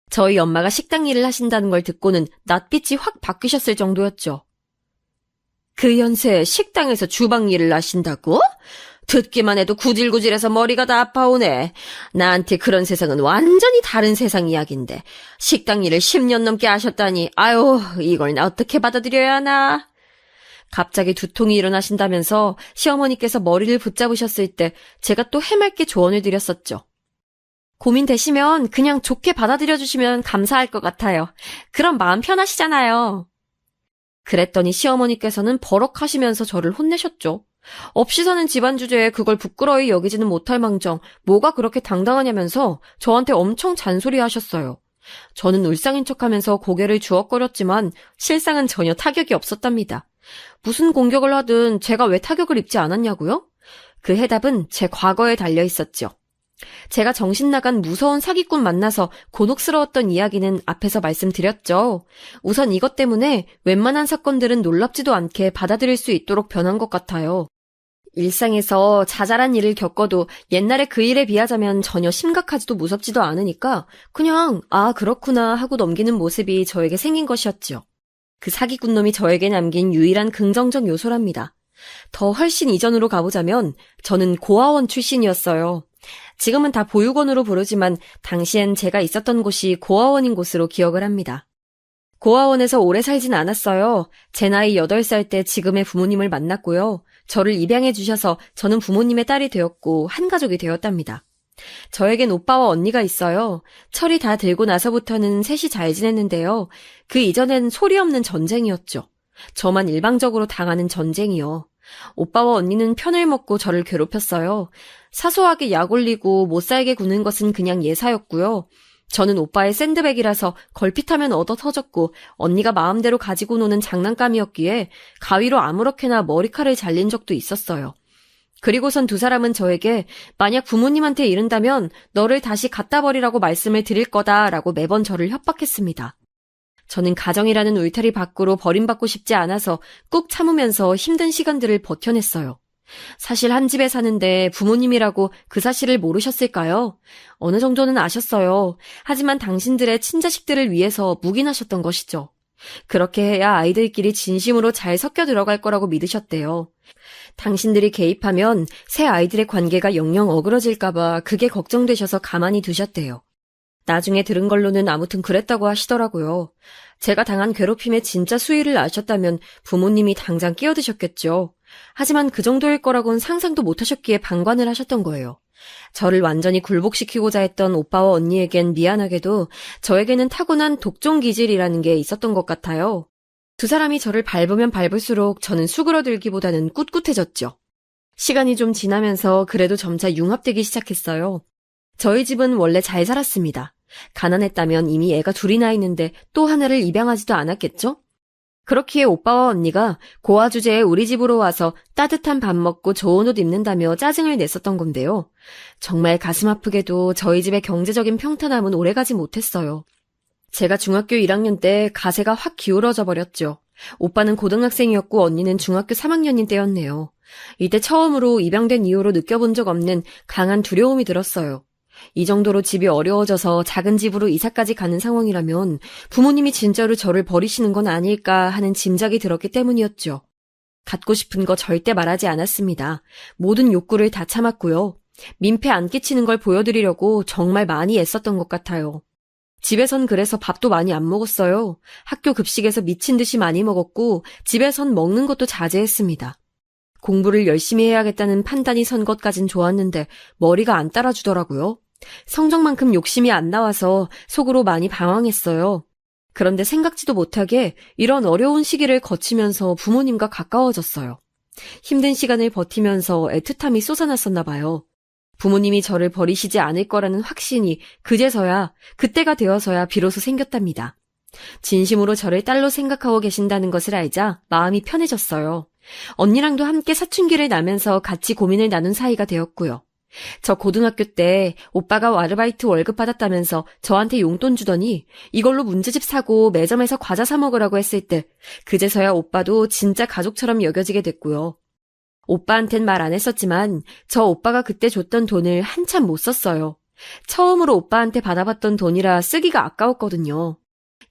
저희 엄마가 식당 일을 하신다는 걸 듣고는 낯빛이 확 바뀌셨을 정도였죠. 그 연세에 식당에서 주방 일을 하신다고? 듣기만 해도 구질구질해서 머리가 다 아파오네. 나한테 그런 세상은 완전히 다른 세상 이야기인데 식당 일을 10년 넘게 하셨다니 아유 이걸 나 어떻게 받아들여야 하나. 갑자기 두통이 일어나신다면서 시어머니께서 머리를 붙잡으셨을 때 제가 또 해맑게 조언을 드렸었죠. 고민되시면 그냥 좋게 받아들여주시면 감사할 것 같아요. 그럼 마음 편하시잖아요. 그랬더니 시어머니께서는 버럭하시면서 저를 혼내셨죠. 없이 사는 집안 주제에 그걸 부끄러이 여기지는 못할 망정 뭐가 그렇게 당당하냐면서 저한테 엄청 잔소리하셨어요. 저는 울상인 척하면서 고개를 주걱거렸지만 실상은 전혀 타격이 없었답니다. 무슨 공격을 하든 제가 왜 타격을 입지 않았냐고요? 그 해답은 제 과거에 달려 있었죠. 제가 정신 나간 무서운 사기꾼 만나서 곤혹스러웠던 이야기는 앞에서 말씀드렸죠. 우선 이것 때문에 웬만한 사건들은 놀랍지도 않게 받아들일 수 있도록 변한 것 같아요. 일상에서 자잘한 일을 겪어도 옛날에 그 일에 비하자면 전혀 심각하지도 무섭지도 않으니까 그냥 아 그렇구나 하고 넘기는 모습이 저에게 생긴 것이었죠. 그 사기꾼 놈이 저에게 남긴 유일한 긍정적 요소랍니다. 더 훨씬 이전으로 가보자면 저는 고아원 출신이었어요. 지금은 다 보육원으로 부르지만 당시엔 제가 있었던 곳이 고아원인 곳으로 기억을 합니다. 고아원에서 오래 살진 않았어요. 제 나이 8살 때 지금의 부모님을 만났고요. 저를 입양해 주셔서 저는 부모님의 딸이 되었고 한 가족이 되었답니다. 저에겐 오빠와 언니가 있어요. 철이 다 들고 나서부터는 셋이 잘 지냈는데요. 그 이전엔 소리 없는 전쟁이었죠. 저만 일방적으로 당하는 전쟁이요. 오빠와 언니는 편을 먹고 저를 괴롭혔어요. 사소하게 약 올리고 못 살게 구는 것은 그냥 예사였고요. 저는 오빠의 샌드백이라서 걸핏하면 얻어 터졌고 언니가 마음대로 가지고 노는 장난감이었기에 가위로 아무렇게나 머리칼을 잘린 적도 있었어요. 그리고선 두 사람은 저에게 만약 부모님한테 이른다면 너를 다시 갖다 버리라고 말씀을 드릴 거다라고 매번 저를 협박했습니다. 저는 가정이라는 울타리 밖으로 버림받고 싶지 않아서 꾹 참으면서 힘든 시간들을 버텨냈어요. 사실 한 집에 사는데 부모님이라고 그 사실을 모르셨을까요? 어느 정도는 아셨어요. 하지만 당신들의 친자식들을 위해서 묵인하셨던 것이죠. 그렇게 해야 아이들끼리 진심으로 잘 섞여 들어갈 거라고 믿으셨대요. 당신들이 개입하면 새 아이들의 관계가 영영 어그러질까봐 그게 걱정되셔서 가만히 두셨대요. 나중에 들은 걸로는 아무튼 그랬다고 하시더라고요. 제가 당한 괴롭힘의 진짜 수위를 아셨다면 부모님이 당장 끼어드셨겠죠. 하지만 그 정도일 거라고는 상상도 못하셨기에 방관을 하셨던 거예요. 저를 완전히 굴복시키고자 했던 오빠와 언니에겐 미안하게도 저에게는 타고난 독종 기질이라는 게 있었던 것 같아요. 두 사람이 저를 밟으면 밟을수록 저는 수그러들기보다는 꿋꿋해졌죠. 시간이 좀 지나면서 그래도 점차 융합되기 시작했어요. 저희 집은 원래 잘 살았습니다. 가난했다면 이미 애가 둘이나 있는데 또 하나를 입양하지도 않았겠죠? 그렇기에 오빠와 언니가 고아 주제에 우리 집으로 와서 따뜻한 밥 먹고 좋은 옷 입는다며 짜증을 냈었던 건데요. 정말 가슴 아프게도 저희 집의 경제적인 평탄함은 오래가지 못했어요. 제가 중학교 1학년 때 가세가 확 기울어져 버렸죠. 오빠는 고등학생이었고 언니는 중학교 3학년인 때였네요. 이때 처음으로 입양된 이후로 느껴본 적 없는 강한 두려움이 들었어요. 이 정도로 집이 어려워져서 작은 집으로 이사까지 가는 상황이라면 부모님이 진짜로 저를 버리시는 건 아닐까 하는 짐작이 들었기 때문이었죠. 갖고 싶은 거 절대 말하지 않았습니다. 모든 욕구를 다 참았고요. 민폐 안 끼치는 걸 보여드리려고 정말 많이 애썼던 것 같아요. 집에선 그래서 밥도 많이 안 먹었어요. 학교 급식에서 미친 듯이 많이 먹었고 집에선 먹는 것도 자제했습니다. 공부를 열심히 해야겠다는 판단이 선 것까진 좋았는데 머리가 안 따라주더라고요. 성적만큼 욕심이 안 나와서 속으로 많이 방황했어요. 그런데 생각지도 못하게 이런 어려운 시기를 거치면서 부모님과 가까워졌어요. 힘든 시간을 버티면서 애틋함이 솟아났었나 봐요. 부모님이 저를 버리시지 않을 거라는 확신이 그때가 되어서야 비로소 생겼답니다. 진심으로 저를 딸로 생각하고 계신다는 것을 알자 마음이 편해졌어요. 언니랑도 함께 사춘기를 나면서 같이 고민을 나눈 사이가 되었고요. 저 고등학교 때 오빠가 아르바이트 월급 받았다면서 저한테 용돈 주더니 이걸로 문제집 사고 매점에서 과자 사 먹으라고 했을 때 그제서야 오빠도 진짜 가족처럼 여겨지게 됐고요. 오빠한텐 말 안 했었지만 저 오빠가 그때 줬던 돈을 한참 못 썼어요. 처음으로 오빠한테 받아봤던 돈이라 쓰기가 아까웠거든요.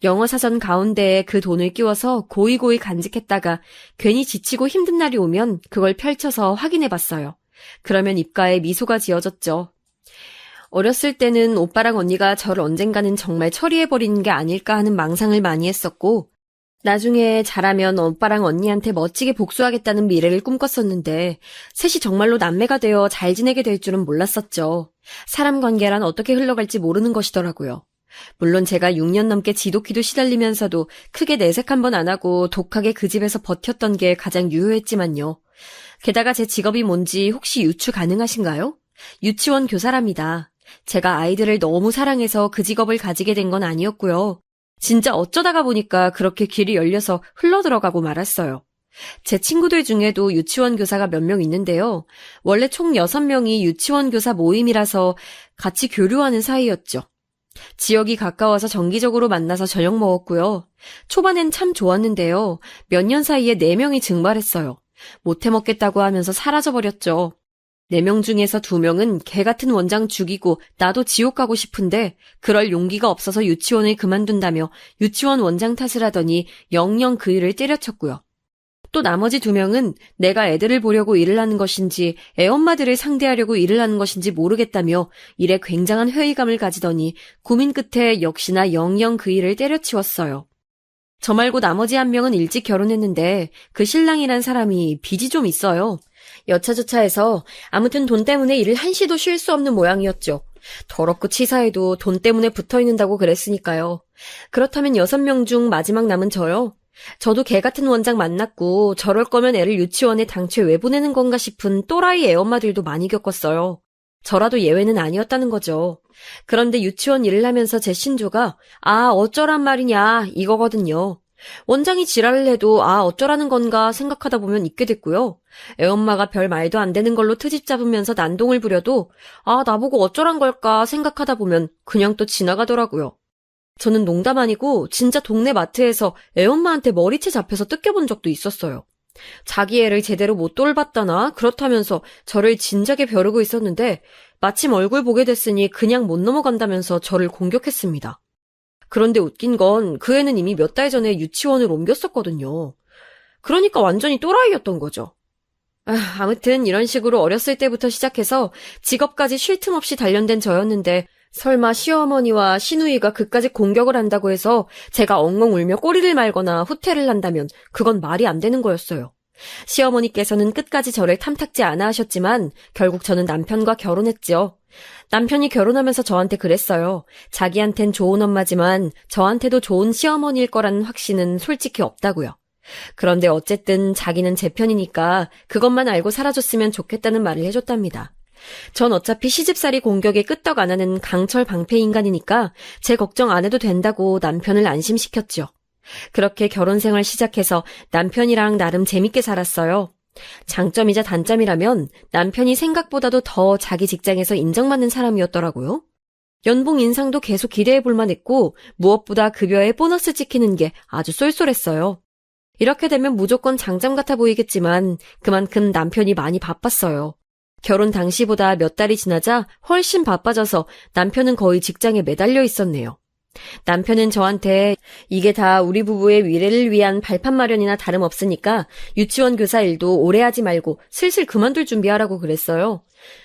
영어 사전 가운데에 그 돈을 끼워서 고이고이 간직했다가 괜히 지치고 힘든 날이 오면 그걸 펼쳐서 확인해봤어요. 그러면 입가에 미소가 지어졌죠. 어렸을 때는 오빠랑 언니가 저를 언젠가는 정말 처리해버리는 게 아닐까 하는 망상을 많이 했었고 나중에 자라면 오빠랑 언니한테 멋지게 복수하겠다는 미래를 꿈꿨었는데 셋이 정말로 남매가 되어 잘 지내게 될 줄은 몰랐었죠. 사람 관계란 어떻게 흘러갈지 모르는 것이더라고요. 물론 제가 6년 넘게 지독히도 시달리면서도 크게 내색 한 번 안 하고 독하게 그 집에서 버텼던 게 가장 유효했지만요. 게다가 제 직업이 뭔지 혹시 유추 가능하신가요? 유치원 교사랍니다. 제가 아이들을 너무 사랑해서 그 직업을 가지게 된 건 아니었고요. 진짜 어쩌다가 보니까 그렇게 길이 열려서 흘러들어가고 말았어요. 제 친구들 중에도 유치원 교사가 몇 명 있는데요. 원래 총 6명이 유치원 교사 모임이라서 같이 교류하는 사이였죠. 지역이 가까워서 정기적으로 만나서 저녁 먹었고요. 초반엔 참 좋았는데요. 몇 년 사이에 4명이 증발했어요. 못해 먹겠다고 하면서 사라져버렸죠. 4명 중에서 2명은 개 같은 원장 죽이고 나도 지옥 가고 싶은데 그럴 용기가 없어서 유치원을 그만둔다며 유치원 원장 탓을 하더니 영영 그 일을 때려쳤고요. 또 나머지 2명은 내가 애들을 보려고 일을 하는 것인지 애엄마들을 상대하려고 일을 하는 것인지 모르겠다며 일에 굉장한 회의감을 가지더니 고민 끝에 역시나 영영 그 일을 때려치웠어요. 저 말고 나머지 1명은 일찍 결혼했는데 그 신랑이란 사람이 빚이 좀 있어요. 여차저차해서 아무튼 돈 때문에 일을 한시도 쉴 수 없는 모양이었죠. 더럽고 치사해도 돈 때문에 붙어있는다고 그랬으니까요. 그렇다면 6명 중 마지막 남은 저요. 저도 개 같은 원장 만났고 저럴 거면 애를 유치원에 당최 왜 보내는 건가 싶은 또라이 애엄마들도 많이 겪었어요. 저라도 예외는 아니었다는 거죠. 그런데 유치원 일을 하면서 제 신조가 어쩌란 말이냐 이거거든요. 원장이 지랄을 해도 어쩌라는 건가 생각하다 보면 잊게 됐고요. 애엄마가 별 말도 안 되는 걸로 트집 잡으면서 난동을 부려도 나보고 어쩌란 걸까 생각하다 보면 그냥 또 지나가더라고요. 저는 농담 아니고 진짜 동네 마트에서 애엄마한테 머리채 잡혀서 뜯겨본 적도 있었어요. 자기 애를 제대로 못 돌봤다나 그렇다면서 저를 진작에 벼르고 있었는데 마침 얼굴 보게 됐으니 그냥 못 넘어간다면서 저를 공격했습니다. 그런데 웃긴 건 그 애는 이미 몇 달 전에 유치원을 옮겼었거든요. 그러니까 완전히 또라이였던 거죠. 아무튼 이런 식으로 어렸을 때부터 시작해서 직업까지 쉴 틈 없이 단련된 저였는데 설마 시어머니와 시누이가 그까지 공격을 한다고 해서 제가 엉엉 울며 꼬리를 말거나 후퇴를 한다면 그건 말이 안 되는 거였어요. 시어머니께서는 끝까지 저를 탐탁지 않아 하셨지만 결국 저는 남편과 결혼했죠. 남편이 결혼하면서 저한테 그랬어요. 자기한텐 좋은 엄마지만 저한테도 좋은 시어머니일 거라는 확신은 솔직히 없다고요. 그런데 어쨌든 자기는 제 편이니까 그것만 알고 살아줬으면 좋겠다는 말을 해줬답니다. 전 어차피 시집살이 공격에 끄떡 안 하는 강철 방패 인간이니까 제 걱정 안 해도 된다고 남편을 안심시켰죠. 그렇게 결혼 생활 시작해서 남편이랑 나름 재밌게 살았어요. 장점이자 단점이라면 남편이 생각보다도 더 자기 직장에서 인정받는 사람이었더라고요. 연봉 인상도 계속 기대해 볼 만했고 무엇보다 급여에 보너스 찍히는 게 아주 쏠쏠했어요. 이렇게 되면 무조건 장점 같아 보이겠지만 그만큼 남편이 많이 바빴어요. 결혼 당시보다 몇 달이 지나자 훨씬 바빠져서 남편은 거의 직장에 매달려 있었네요. 남편은 저한테 이게 다 우리 부부의 미래를 위한 발판 마련이나 다름없으니까 유치원 교사 일도 오래 하지 말고 슬슬 그만둘 준비하라고 그랬어요.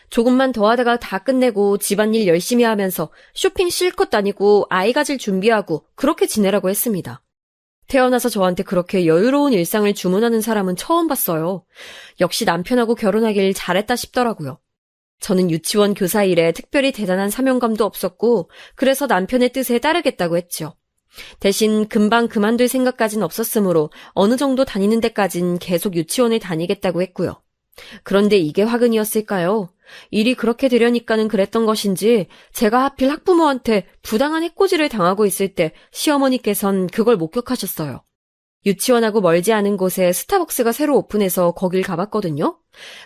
조금만 더 하다가 다 끝내고 집안일 열심히 하면서 쇼핑 실컷 다니고 아이 가질 준비하고 그렇게 지내라고 했습니다. 태어나서 저한테 그렇게 여유로운 일상을 주문하는 사람은 처음 봤어요. 역시 남편하고 결혼하길 잘했다 싶더라고요. 저는 유치원 교사 일에 특별히 대단한 사명감도 없었고 그래서 남편의 뜻에 따르겠다고 했죠. 대신 금방 그만둘 생각까진 없었으므로 어느 정도 다니는 데까진 계속 유치원에 다니겠다고 했고요. 그런데 이게 화근이었을까요? 일이 그렇게 되려니까는 그랬던 것인지 제가 하필 학부모한테 부당한 해코지를 당하고 있을 때 시어머니께선 그걸 목격하셨어요. 유치원하고 멀지 않은 곳에 스타벅스가 새로 오픈해서 거길 가봤거든요.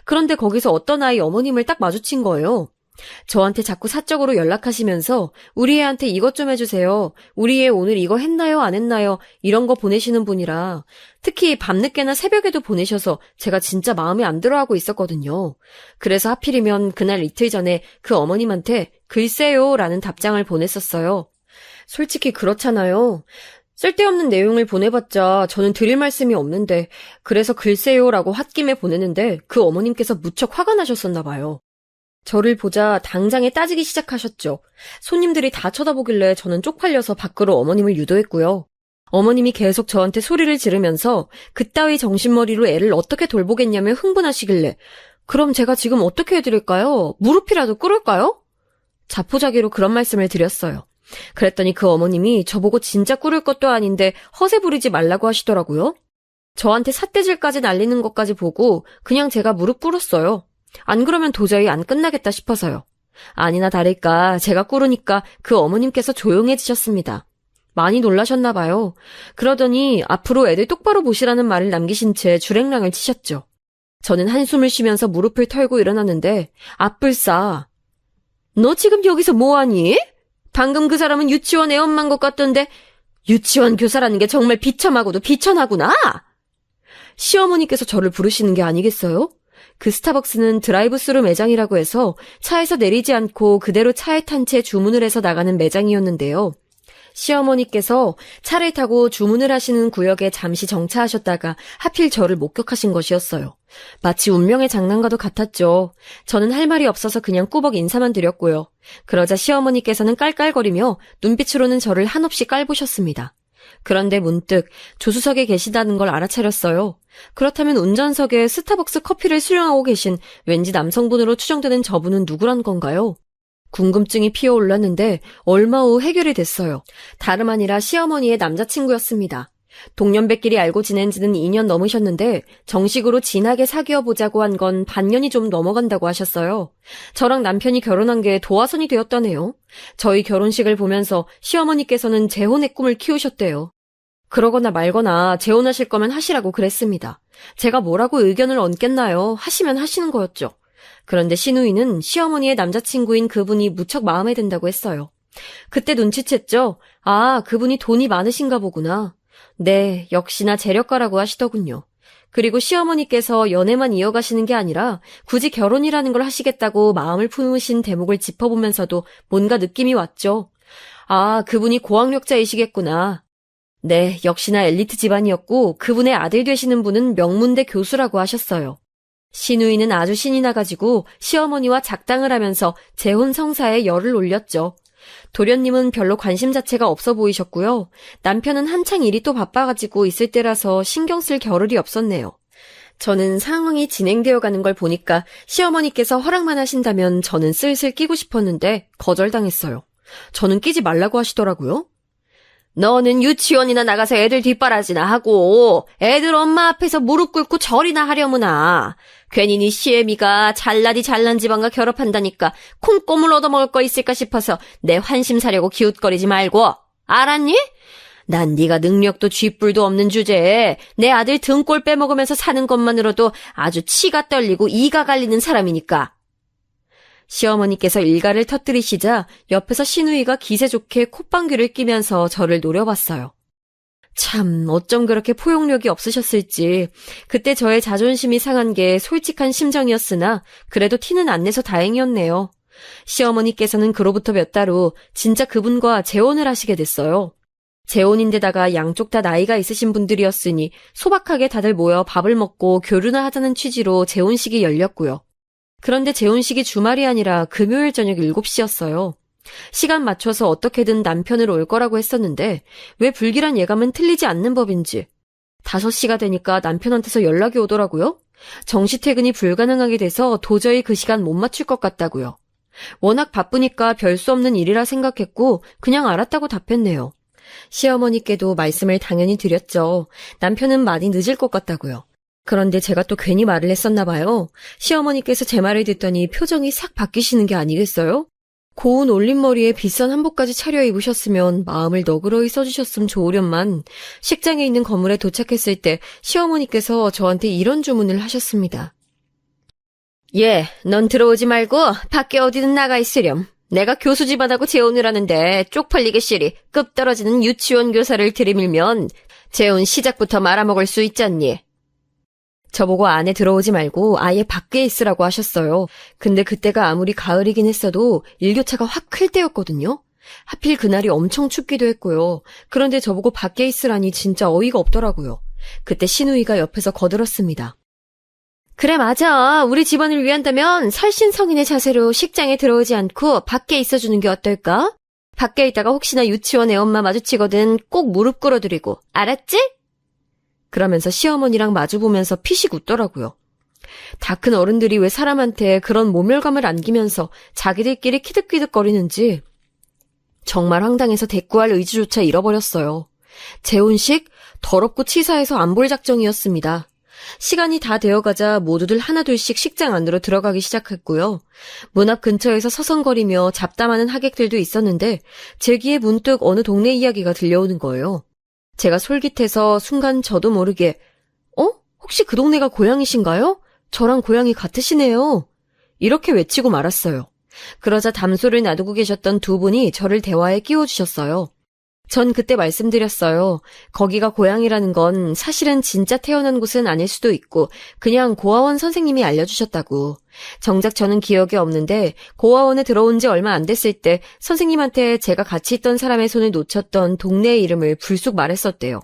그런데 거기서 어떤 아이 어머님을 딱 마주친 거예요. 저한테 자꾸 사적으로 연락하시면서 우리 애한테 이것 좀 해주세요. 우리 애 오늘 이거 했나요? 안 했나요? 이런 거 보내시는 분이라 특히 밤늦게나 새벽에도 보내셔서 제가 진짜 마음에 안 들어하고 있었거든요. 그래서 하필이면 그날 이틀 전에 그 어머님한테 글쎄요 라는 답장을 보냈었어요. 솔직히 그렇잖아요. 쓸데없는 내용을 보내봤자 저는 드릴 말씀이 없는데 그래서 글쎄요라고 홧김에 보내는데 그 어머님께서 무척 화가 나셨었나 봐요. 저를 보자 당장에 따지기 시작하셨죠. 손님들이 다 쳐다보길래 저는 쪽팔려서 밖으로 어머님을 유도했고요. 어머님이 계속 저한테 소리를 지르면서 그따위 정신머리로 애를 어떻게 돌보겠냐며 흥분하시길래 그럼 제가 지금 어떻게 해드릴까요? 무릎이라도 꿇을까요? 자포자기로 그런 말씀을 드렸어요. 그랬더니 그 어머님이 저보고 진짜 꿇을 것도 아닌데 허세 부리지 말라고 하시더라고요. 저한테 삿대질까지 날리는 것까지 보고 그냥 제가 무릎 꿇었어요. 안 그러면 도저히 안 끝나겠다 싶어서요. 아니나 다를까 제가 꿇으니까 그 어머님께서 조용해지셨습니다. 많이 놀라셨나 봐요. 그러더니 앞으로 애들 똑바로 보시라는 말을 남기신 채 주랭랑을 치셨죠. 저는 한숨을 쉬면서 무릎을 털고 일어났는데 앞불싸. 너 지금 여기서 뭐하니? 방금 그 사람은 유치원 애 엄마인 것 같던데 유치원 교사라는 게 정말 비참하고도 비천하구나. 시어머니께서 저를 부르시는 게 아니겠어요? 그 스타벅스는 드라이브스루 매장이라고 해서 차에서 내리지 않고 그대로 차에 탄 채 주문을 해서 나가는 매장이었는데요. 시어머니께서 차를 타고 주문을 하시는 구역에 잠시 정차하셨다가 하필 저를 목격하신 것이었어요. 마치 운명의 장난과도 같았죠. 저는 할 말이 없어서 그냥 꾸벅 인사만 드렸고요. 그러자 시어머니께서는 깔깔거리며 눈빛으로는 저를 한없이 깔보셨습니다. 그런데 문득 조수석에 계시다는 걸 알아차렸어요. 그렇다면 운전석에 스타벅스 커피를 수령하고 계신 왠지 남성분으로 추정되는 저분은 누구란 건가요? 궁금증이 피어올랐는데 얼마 후 해결이 됐어요. 다름 아니라 시어머니의 남자친구였습니다. 동년배끼리 알고 지낸 지는 2년 넘으셨는데 정식으로 진하게 사귀어보자고 한 건 반년이 좀 넘어간다고 하셨어요. 저랑 남편이 결혼한 게 도화선이 되었다네요. 저희 결혼식을 보면서 시어머니께서는 재혼의 꿈을 키우셨대요. 그러거나 말거나 재혼하실 거면 하시라고 그랬습니다. 제가 뭐라고 의견을 얹겠나요? 하시면 하시는 거였죠. 그런데 시누이는 시어머니의 남자친구인 그분이 무척 마음에 든다고 했어요. 그때 눈치챘죠. 아, 그분이 돈이 많으신가 보구나. 네, 역시나 재력가라고 하시더군요. 그리고 시어머니께서 연애만 이어가시는 게 아니라 굳이 결혼이라는 걸 하시겠다고 마음을 품으신 대목을 짚어보면서도 뭔가 느낌이 왔죠. 아, 그분이 고학력자이시겠구나. 네, 역시나 엘리트 집안이었고 그분의 아들 되시는 분은 명문대 교수라고 하셨어요. 시누이는 아주 신이 나가지고 시어머니와 작당을 하면서 재혼 성사에 열을 올렸죠. 도련님은 별로 관심 자체가 없어 보이셨고요. 남편은 한창 일이 또 바빠가지고 있을 때라서 신경 쓸 겨를이 없었네요. 저는 상황이 진행되어 가는 걸 보니까 시어머니께서 허락만 하신다면 저는 슬슬 끼고 싶었는데 거절당했어요. 저는 끼지 말라고 하시더라고요. 너는 유치원이나 나가서 애들 뒷바라지나 하고 애들 엄마 앞에서 무릎 꿇고 절이나 하려무나. 괜히 네 시애미가 잘나디 잘난 집안과 결합한다니까 콩고물 얻어먹을 거 있을까 싶어서 내 환심 사려고 기웃거리지 말고. 알았니? 난 네가 능력도 쥐뿔도 없는 주제에 내 아들 등골 빼먹으면서 사는 것만으로도 아주 치가 떨리고 이가 갈리는 사람이니까. 시어머니께서 일가를 터뜨리시자 옆에서 시누이가 기세 좋게 콧방귀를 끼면서 저를 노려봤어요. 참 어쩜 그렇게 포용력이 없으셨을지. 그때 저의 자존심이 상한 게 솔직한 심정이었으나 그래도 티는 안 내서 다행이었네요. 시어머니께서는 그로부터 몇 달 후 진짜 그분과 재혼을 하시게 됐어요. 재혼인데다가 양쪽 다 나이가 있으신 분들이었으니 소박하게 다들 모여 밥을 먹고 교류나 하자는 취지로 재혼식이 열렸고요. 그런데 재혼식이 주말이 아니라 금요일 저녁 7시였어요. 시간 맞춰서 어떻게든 남편을 올 거라고 했었는데 왜 불길한 예감은 틀리지 않는 법인지 5시가 되니까 남편한테서 연락이 오더라고요. 정시퇴근이 불가능하게 돼서 도저히 그 시간 못 맞출 것 같다고요. 워낙 바쁘니까 별 수 없는 일이라 생각했고 그냥 알았다고 답했네요. 시어머니께도 말씀을 당연히 드렸죠. 남편은 많이 늦을 것 같다고요. 그런데 제가 또 괜히 말을 했었나 봐요. 시어머니께서 제 말을 듣더니 표정이 싹 바뀌시는 게 아니겠어요? 고운 올림머리에 비싼 한복까지 차려입으셨으면 마음을 너그러이 써주셨음 좋으련만 식장에 있는 건물에 도착했을 때 시어머니께서 저한테 이런 주문을 하셨습니다. 예, 넌 들어오지 말고 밖에 어디든 나가 있으렴. 내가 교수 집안하고 재혼을 하는데 쪽팔리게 시리 급 떨어지는 유치원 교사를 들이밀면 재혼 시작부터 말아먹을 수 있잖니. 저보고 안에 들어오지 말고 아예 밖에 있으라고 하셨어요. 근데 그때가 아무리 가을이긴 했어도 일교차가 확 클 때였거든요. 하필 그날이 엄청 춥기도 했고요. 그런데 저보고 밖에 있으라니 진짜 어이가 없더라고요. 그때 시누이가 옆에서 거들었습니다. 그래 맞아. 우리 집안을 위한다면 설신성인의 자세로 식장에 들어오지 않고 밖에 있어주는 게 어떨까? 밖에 있다가 혹시나 유치원 애엄마 마주치거든 꼭 무릎 꿇어드리고 알았지? 그러면서 시어머니랑 마주보면서 피식 웃더라고요. 다 큰 어른들이 왜 사람한테 그런 모멸감을 안기면서 자기들끼리 키득키득거리는지 정말 황당해서 대꾸할 의지조차 잃어버렸어요. 재혼식 더럽고 치사해서 안 볼 작정이었습니다. 시간이 다 되어가자 모두들 하나둘씩 식장 안으로 들어가기 시작했고요. 문 앞 근처에서 서성거리며 잡담하는 하객들도 있었는데 제 귀에 문득 어느 동네 이야기가 들려오는 거예요. 제가 솔깃해서 순간 저도 모르게 혹시 그 동네가 고향이신가요? 저랑 고향이 같으시네요. 이렇게 외치고 말았어요. 그러자 담소를 놔두고 계셨던 두 분이 저를 대화에 끼워주셨어요. 전 그때 말씀드렸어요. 거기가 고향이라는 건 사실은 진짜 태어난 곳은 아닐 수도 있고 그냥 고아원 선생님이 알려주셨다고. 정작 저는 기억이 없는데 고아원에 들어온 지 얼마 안 됐을 때 선생님한테 제가 같이 있던 사람의 손을 놓쳤던 동네의 이름을 불쑥 말했었대요.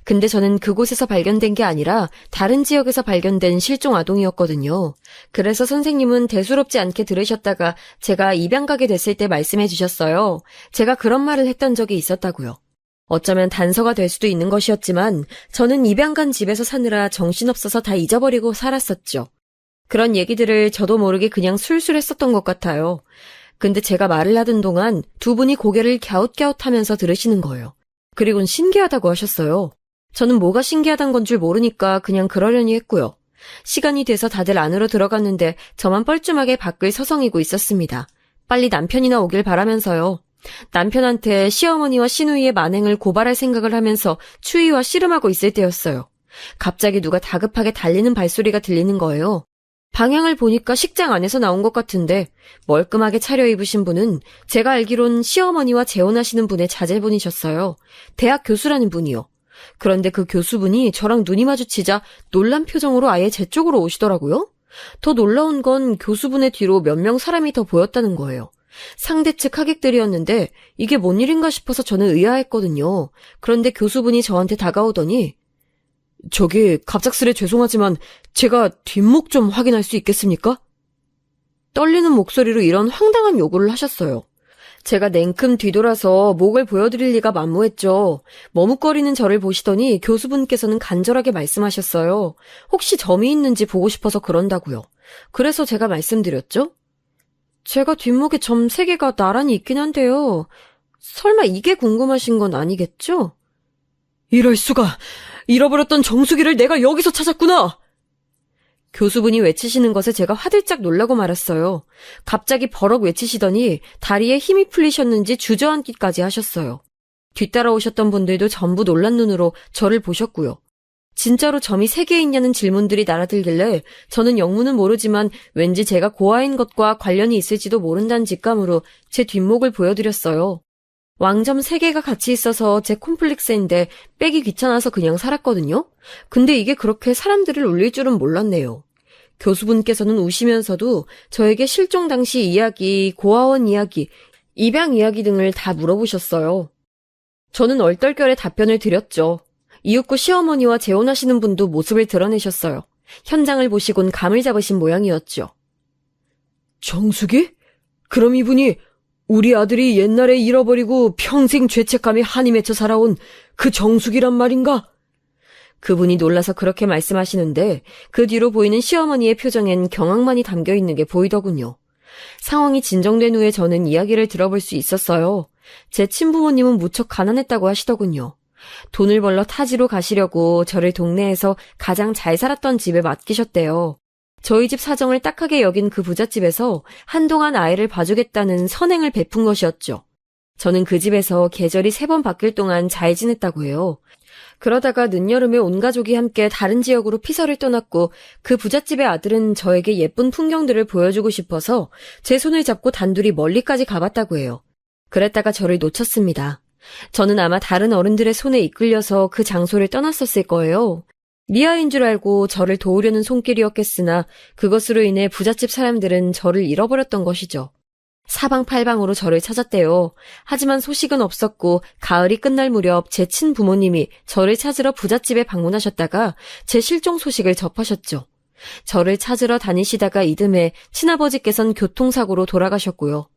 근데 저는 그곳에서 발견된 게 아니라 다른 지역에서 발견된 실종 아동이었거든요. 그래서 선생님은 대수롭지 않게 들으셨다가 제가 입양 가게 됐을 때 말씀해 주셨어요. 제가 그런 말을 했던 적이 있었다고요. 어쩌면 단서가 될 수도 있는 것이었지만 저는 입양 간 집에서 사느라 정신없어서 다 잊어버리고 살았었죠. 그런 얘기들을 저도 모르게 그냥 술술 했었던 것 같아요. 근데 제가 말을 하던 동안 두 분이 고개를 갸웃갸웃하면서 들으시는 거예요. 그리곤 신기하다고 하셨어요. 저는 뭐가 신기하단 건 줄 모르니까 그냥 그러려니 했고요. 시간이 돼서 다들 안으로 들어갔는데 저만 뻘쭘하게 밖을 서성이고 있었습니다. 빨리 남편이나 오길 바라면서요. 남편한테 시어머니와 시누이의 만행을 고발할 생각을 하면서 추위와 씨름하고 있을 때였어요. 갑자기 누가 다급하게 달리는 발소리가 들리는 거예요. 방향을 보니까 식장 안에서 나온 것 같은데 멀끔하게 차려입으신 분은 제가 알기론 시어머니와 재혼하시는 분의 자제분이셨어요. 대학 교수라는 분이요. 그런데 그 교수분이 저랑 눈이 마주치자 놀란 표정으로 아예 제 쪽으로 오시더라고요. 더 놀라운 건 교수분의 뒤로 몇 명 사람이 더 보였다는 거예요. 상대 측 하객들이었는데 이게 뭔 일인가 싶어서 저는 의아했거든요. 그런데 교수분이 저한테 다가오더니 저기 갑작스레 죄송하지만 제가 뒷목 좀 확인할 수 있겠습니까? 떨리는 목소리로 이런 황당한 요구를 하셨어요. 제가 냉큼 뒤돌아서 목을 보여드릴 리가 만무했죠. 머뭇거리는 저를 보시더니 교수분께서는 간절하게 말씀하셨어요. 혹시 점이 있는지 보고 싶어서 그런다고요. 그래서 제가 말씀드렸죠. 제가 뒷목에 점 3개가 나란히 있긴 한데요. 설마 이게 궁금하신 건 아니겠죠? 이럴 수가! 잃어버렸던 정수기를 내가 여기서 찾았구나! 교수분이 외치시는 것에 제가 화들짝 놀라고 말았어요. 갑자기 버럭 외치시더니 다리에 힘이 풀리셨는지 주저앉기까지 하셨어요. 뒤따라오셨던 분들도 전부 놀란 눈으로 저를 보셨고요. 진짜로 점이 3개 있냐는 질문들이 날아들길래 저는 영문은 모르지만 왠지 제가 고아인 것과 관련이 있을지도 모른다는 직감으로 제 뒷목을 보여드렸어요. 왕점 3개가 같이 있어서 제 콤플렉스인데 빼기 귀찮아서 그냥 살았거든요. 근데 이게 그렇게 사람들을 울릴 줄은 몰랐네요. 교수분께서는 우시면서도 저에게 실종 당시 이야기, 고아원 이야기, 입양 이야기 등을 다 물어보셨어요. 저는 얼떨결에 답변을 드렸죠. 이윽고 시어머니와 재혼하시는 분도 모습을 드러내셨어요. 현장을 보시곤 감을 잡으신 모양이었죠. 정숙이? 그럼 이분이 우리 아들이 옛날에 잃어버리고 평생 죄책감에 한이 맺혀 살아온 그 정숙이란 말인가? 그분이 놀라서 그렇게 말씀하시는데 그 뒤로 보이는 시어머니의 표정엔 경악만이 담겨있는 게 보이더군요. 상황이 진정된 후에 저는 이야기를 들어볼 수 있었어요. 제 친부모님은 무척 가난했다고 하시더군요. 돈을 벌러 타지로 가시려고 저를 동네에서 가장 잘 살았던 집에 맡기셨대요. 저희 집 사정을 딱하게 여긴 그 부잣집에서 한동안 아이를 봐주겠다는 선행을 베푼 것이었죠. 저는 그 집에서 계절이 3번 바뀔 동안 잘 지냈다고 해요. 그러다가 늦여름에 온 가족이 함께 다른 지역으로 피서를 떠났고 그 부잣집의 아들은 저에게 예쁜 풍경들을 보여주고 싶어서 제 손을 잡고 단둘이 멀리까지 가봤다고 해요. 그랬다가 저를 놓쳤습니다. 저는 아마 다른 어른들의 손에 이끌려서 그 장소를 떠났었을 거예요. 미아인 줄 알고 저를 도우려는 손길이었겠으나 그것으로 인해 부잣집 사람들은 저를 잃어버렸던 것이죠. 사방팔방으로 저를 찾았대요. 하지만 소식은 없었고 가을이 끝날 무렵 제 친부모님이 저를 찾으러 부잣집에 방문하셨다가 제 실종 소식을 접하셨죠. 저를 찾으러 다니시다가 이듬해 친아버지께선 교통사고로 돌아가셨고요.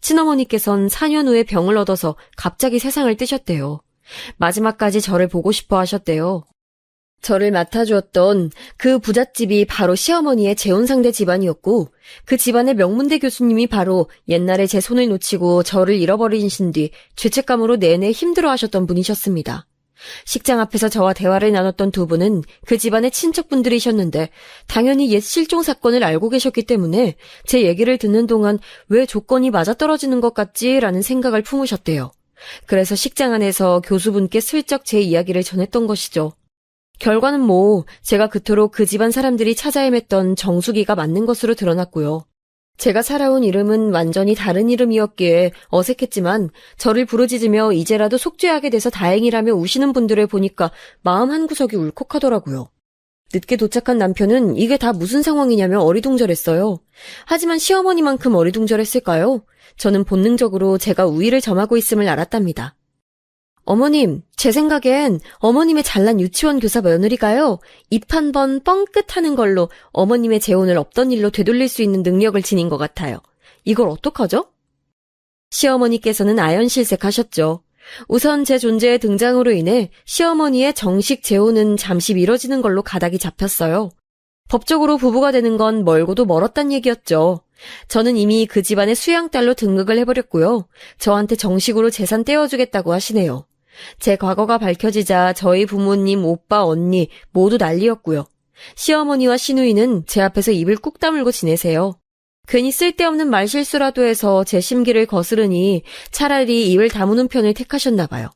친어머니께선 4년 후에 병을 얻어서 갑자기 세상을 뜨셨대요. 마지막까지 저를 보고 싶어 하셨대요. 저를 맡아주었던 그 부잣집이 바로 시어머니의 재혼상대 집안이었고 그 집안의 명문대 교수님이 바로 옛날에 제 손을 놓치고 저를 잃어버리신 뒤 죄책감으로 내내 힘들어하셨던 분이셨습니다. 식장 앞에서 저와 대화를 나눴던 두 분은 그 집안의 친척분들이셨는데 당연히 옛 실종 사건을 알고 계셨기 때문에 제 얘기를 듣는 동안 왜 조건이 맞아떨어지는 것 같지라는 생각을 품으셨대요. 그래서 식장 안에서 교수분께 슬쩍 제 이야기를 전했던 것이죠. 결과는 제가 그토록 그 집안 사람들이 찾아 헤맸던 정수기가 맞는 것으로 드러났고요. 제가 살아온 이름은 완전히 다른 이름이었기에 어색했지만 저를 부르짖으며 이제라도 속죄하게 돼서 다행이라며 우시는 분들을 보니까 마음 한구석이 울컥하더라고요. 늦게 도착한 남편은 이게 다 무슨 상황이냐며 어리둥절했어요. 하지만 시어머니만큼 어리둥절했을까요? 저는 본능적으로 제가 우위를 점하고 있음을 알았답니다. 어머님, 제 생각엔 어머님의 잘난 유치원 교사 며느리가요, 입 한 번 뻥끗하는 걸로 어머님의 재혼을 없던 일로 되돌릴 수 있는 능력을 지닌 것 같아요. 이걸 어떡하죠? 시어머니께서는 아연실색하셨죠. 우선 제 존재의 등장으로 인해 시어머니의 정식 재혼은 잠시 미뤄지는 걸로 가닥이 잡혔어요. 법적으로 부부가 되는 건 멀고도 멀었단 얘기였죠. 저는 이미 그 집안의 수양딸로 등극을 해버렸고요. 저한테 정식으로 재산 떼어주겠다고 하시네요. 제 과거가 밝혀지자 저희 부모님, 오빠, 언니 모두 난리였고요. 시어머니와 시누이는 제 앞에서 입을 꾹 다물고 지내세요. 괜히 쓸데없는 말실수라도 해서 제 심기를 거스르니 차라리 입을 다무는 편을 택하셨나 봐요.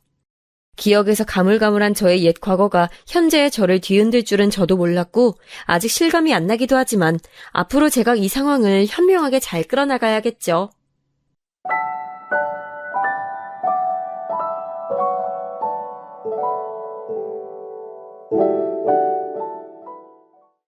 기억에서 가물가물한 저의 옛 과거가 현재의 저를 뒤흔들 줄은 저도 몰랐고 아직 실감이 안 나기도 하지만 앞으로 제가 이 상황을 현명하게 잘 끌어나가야겠죠.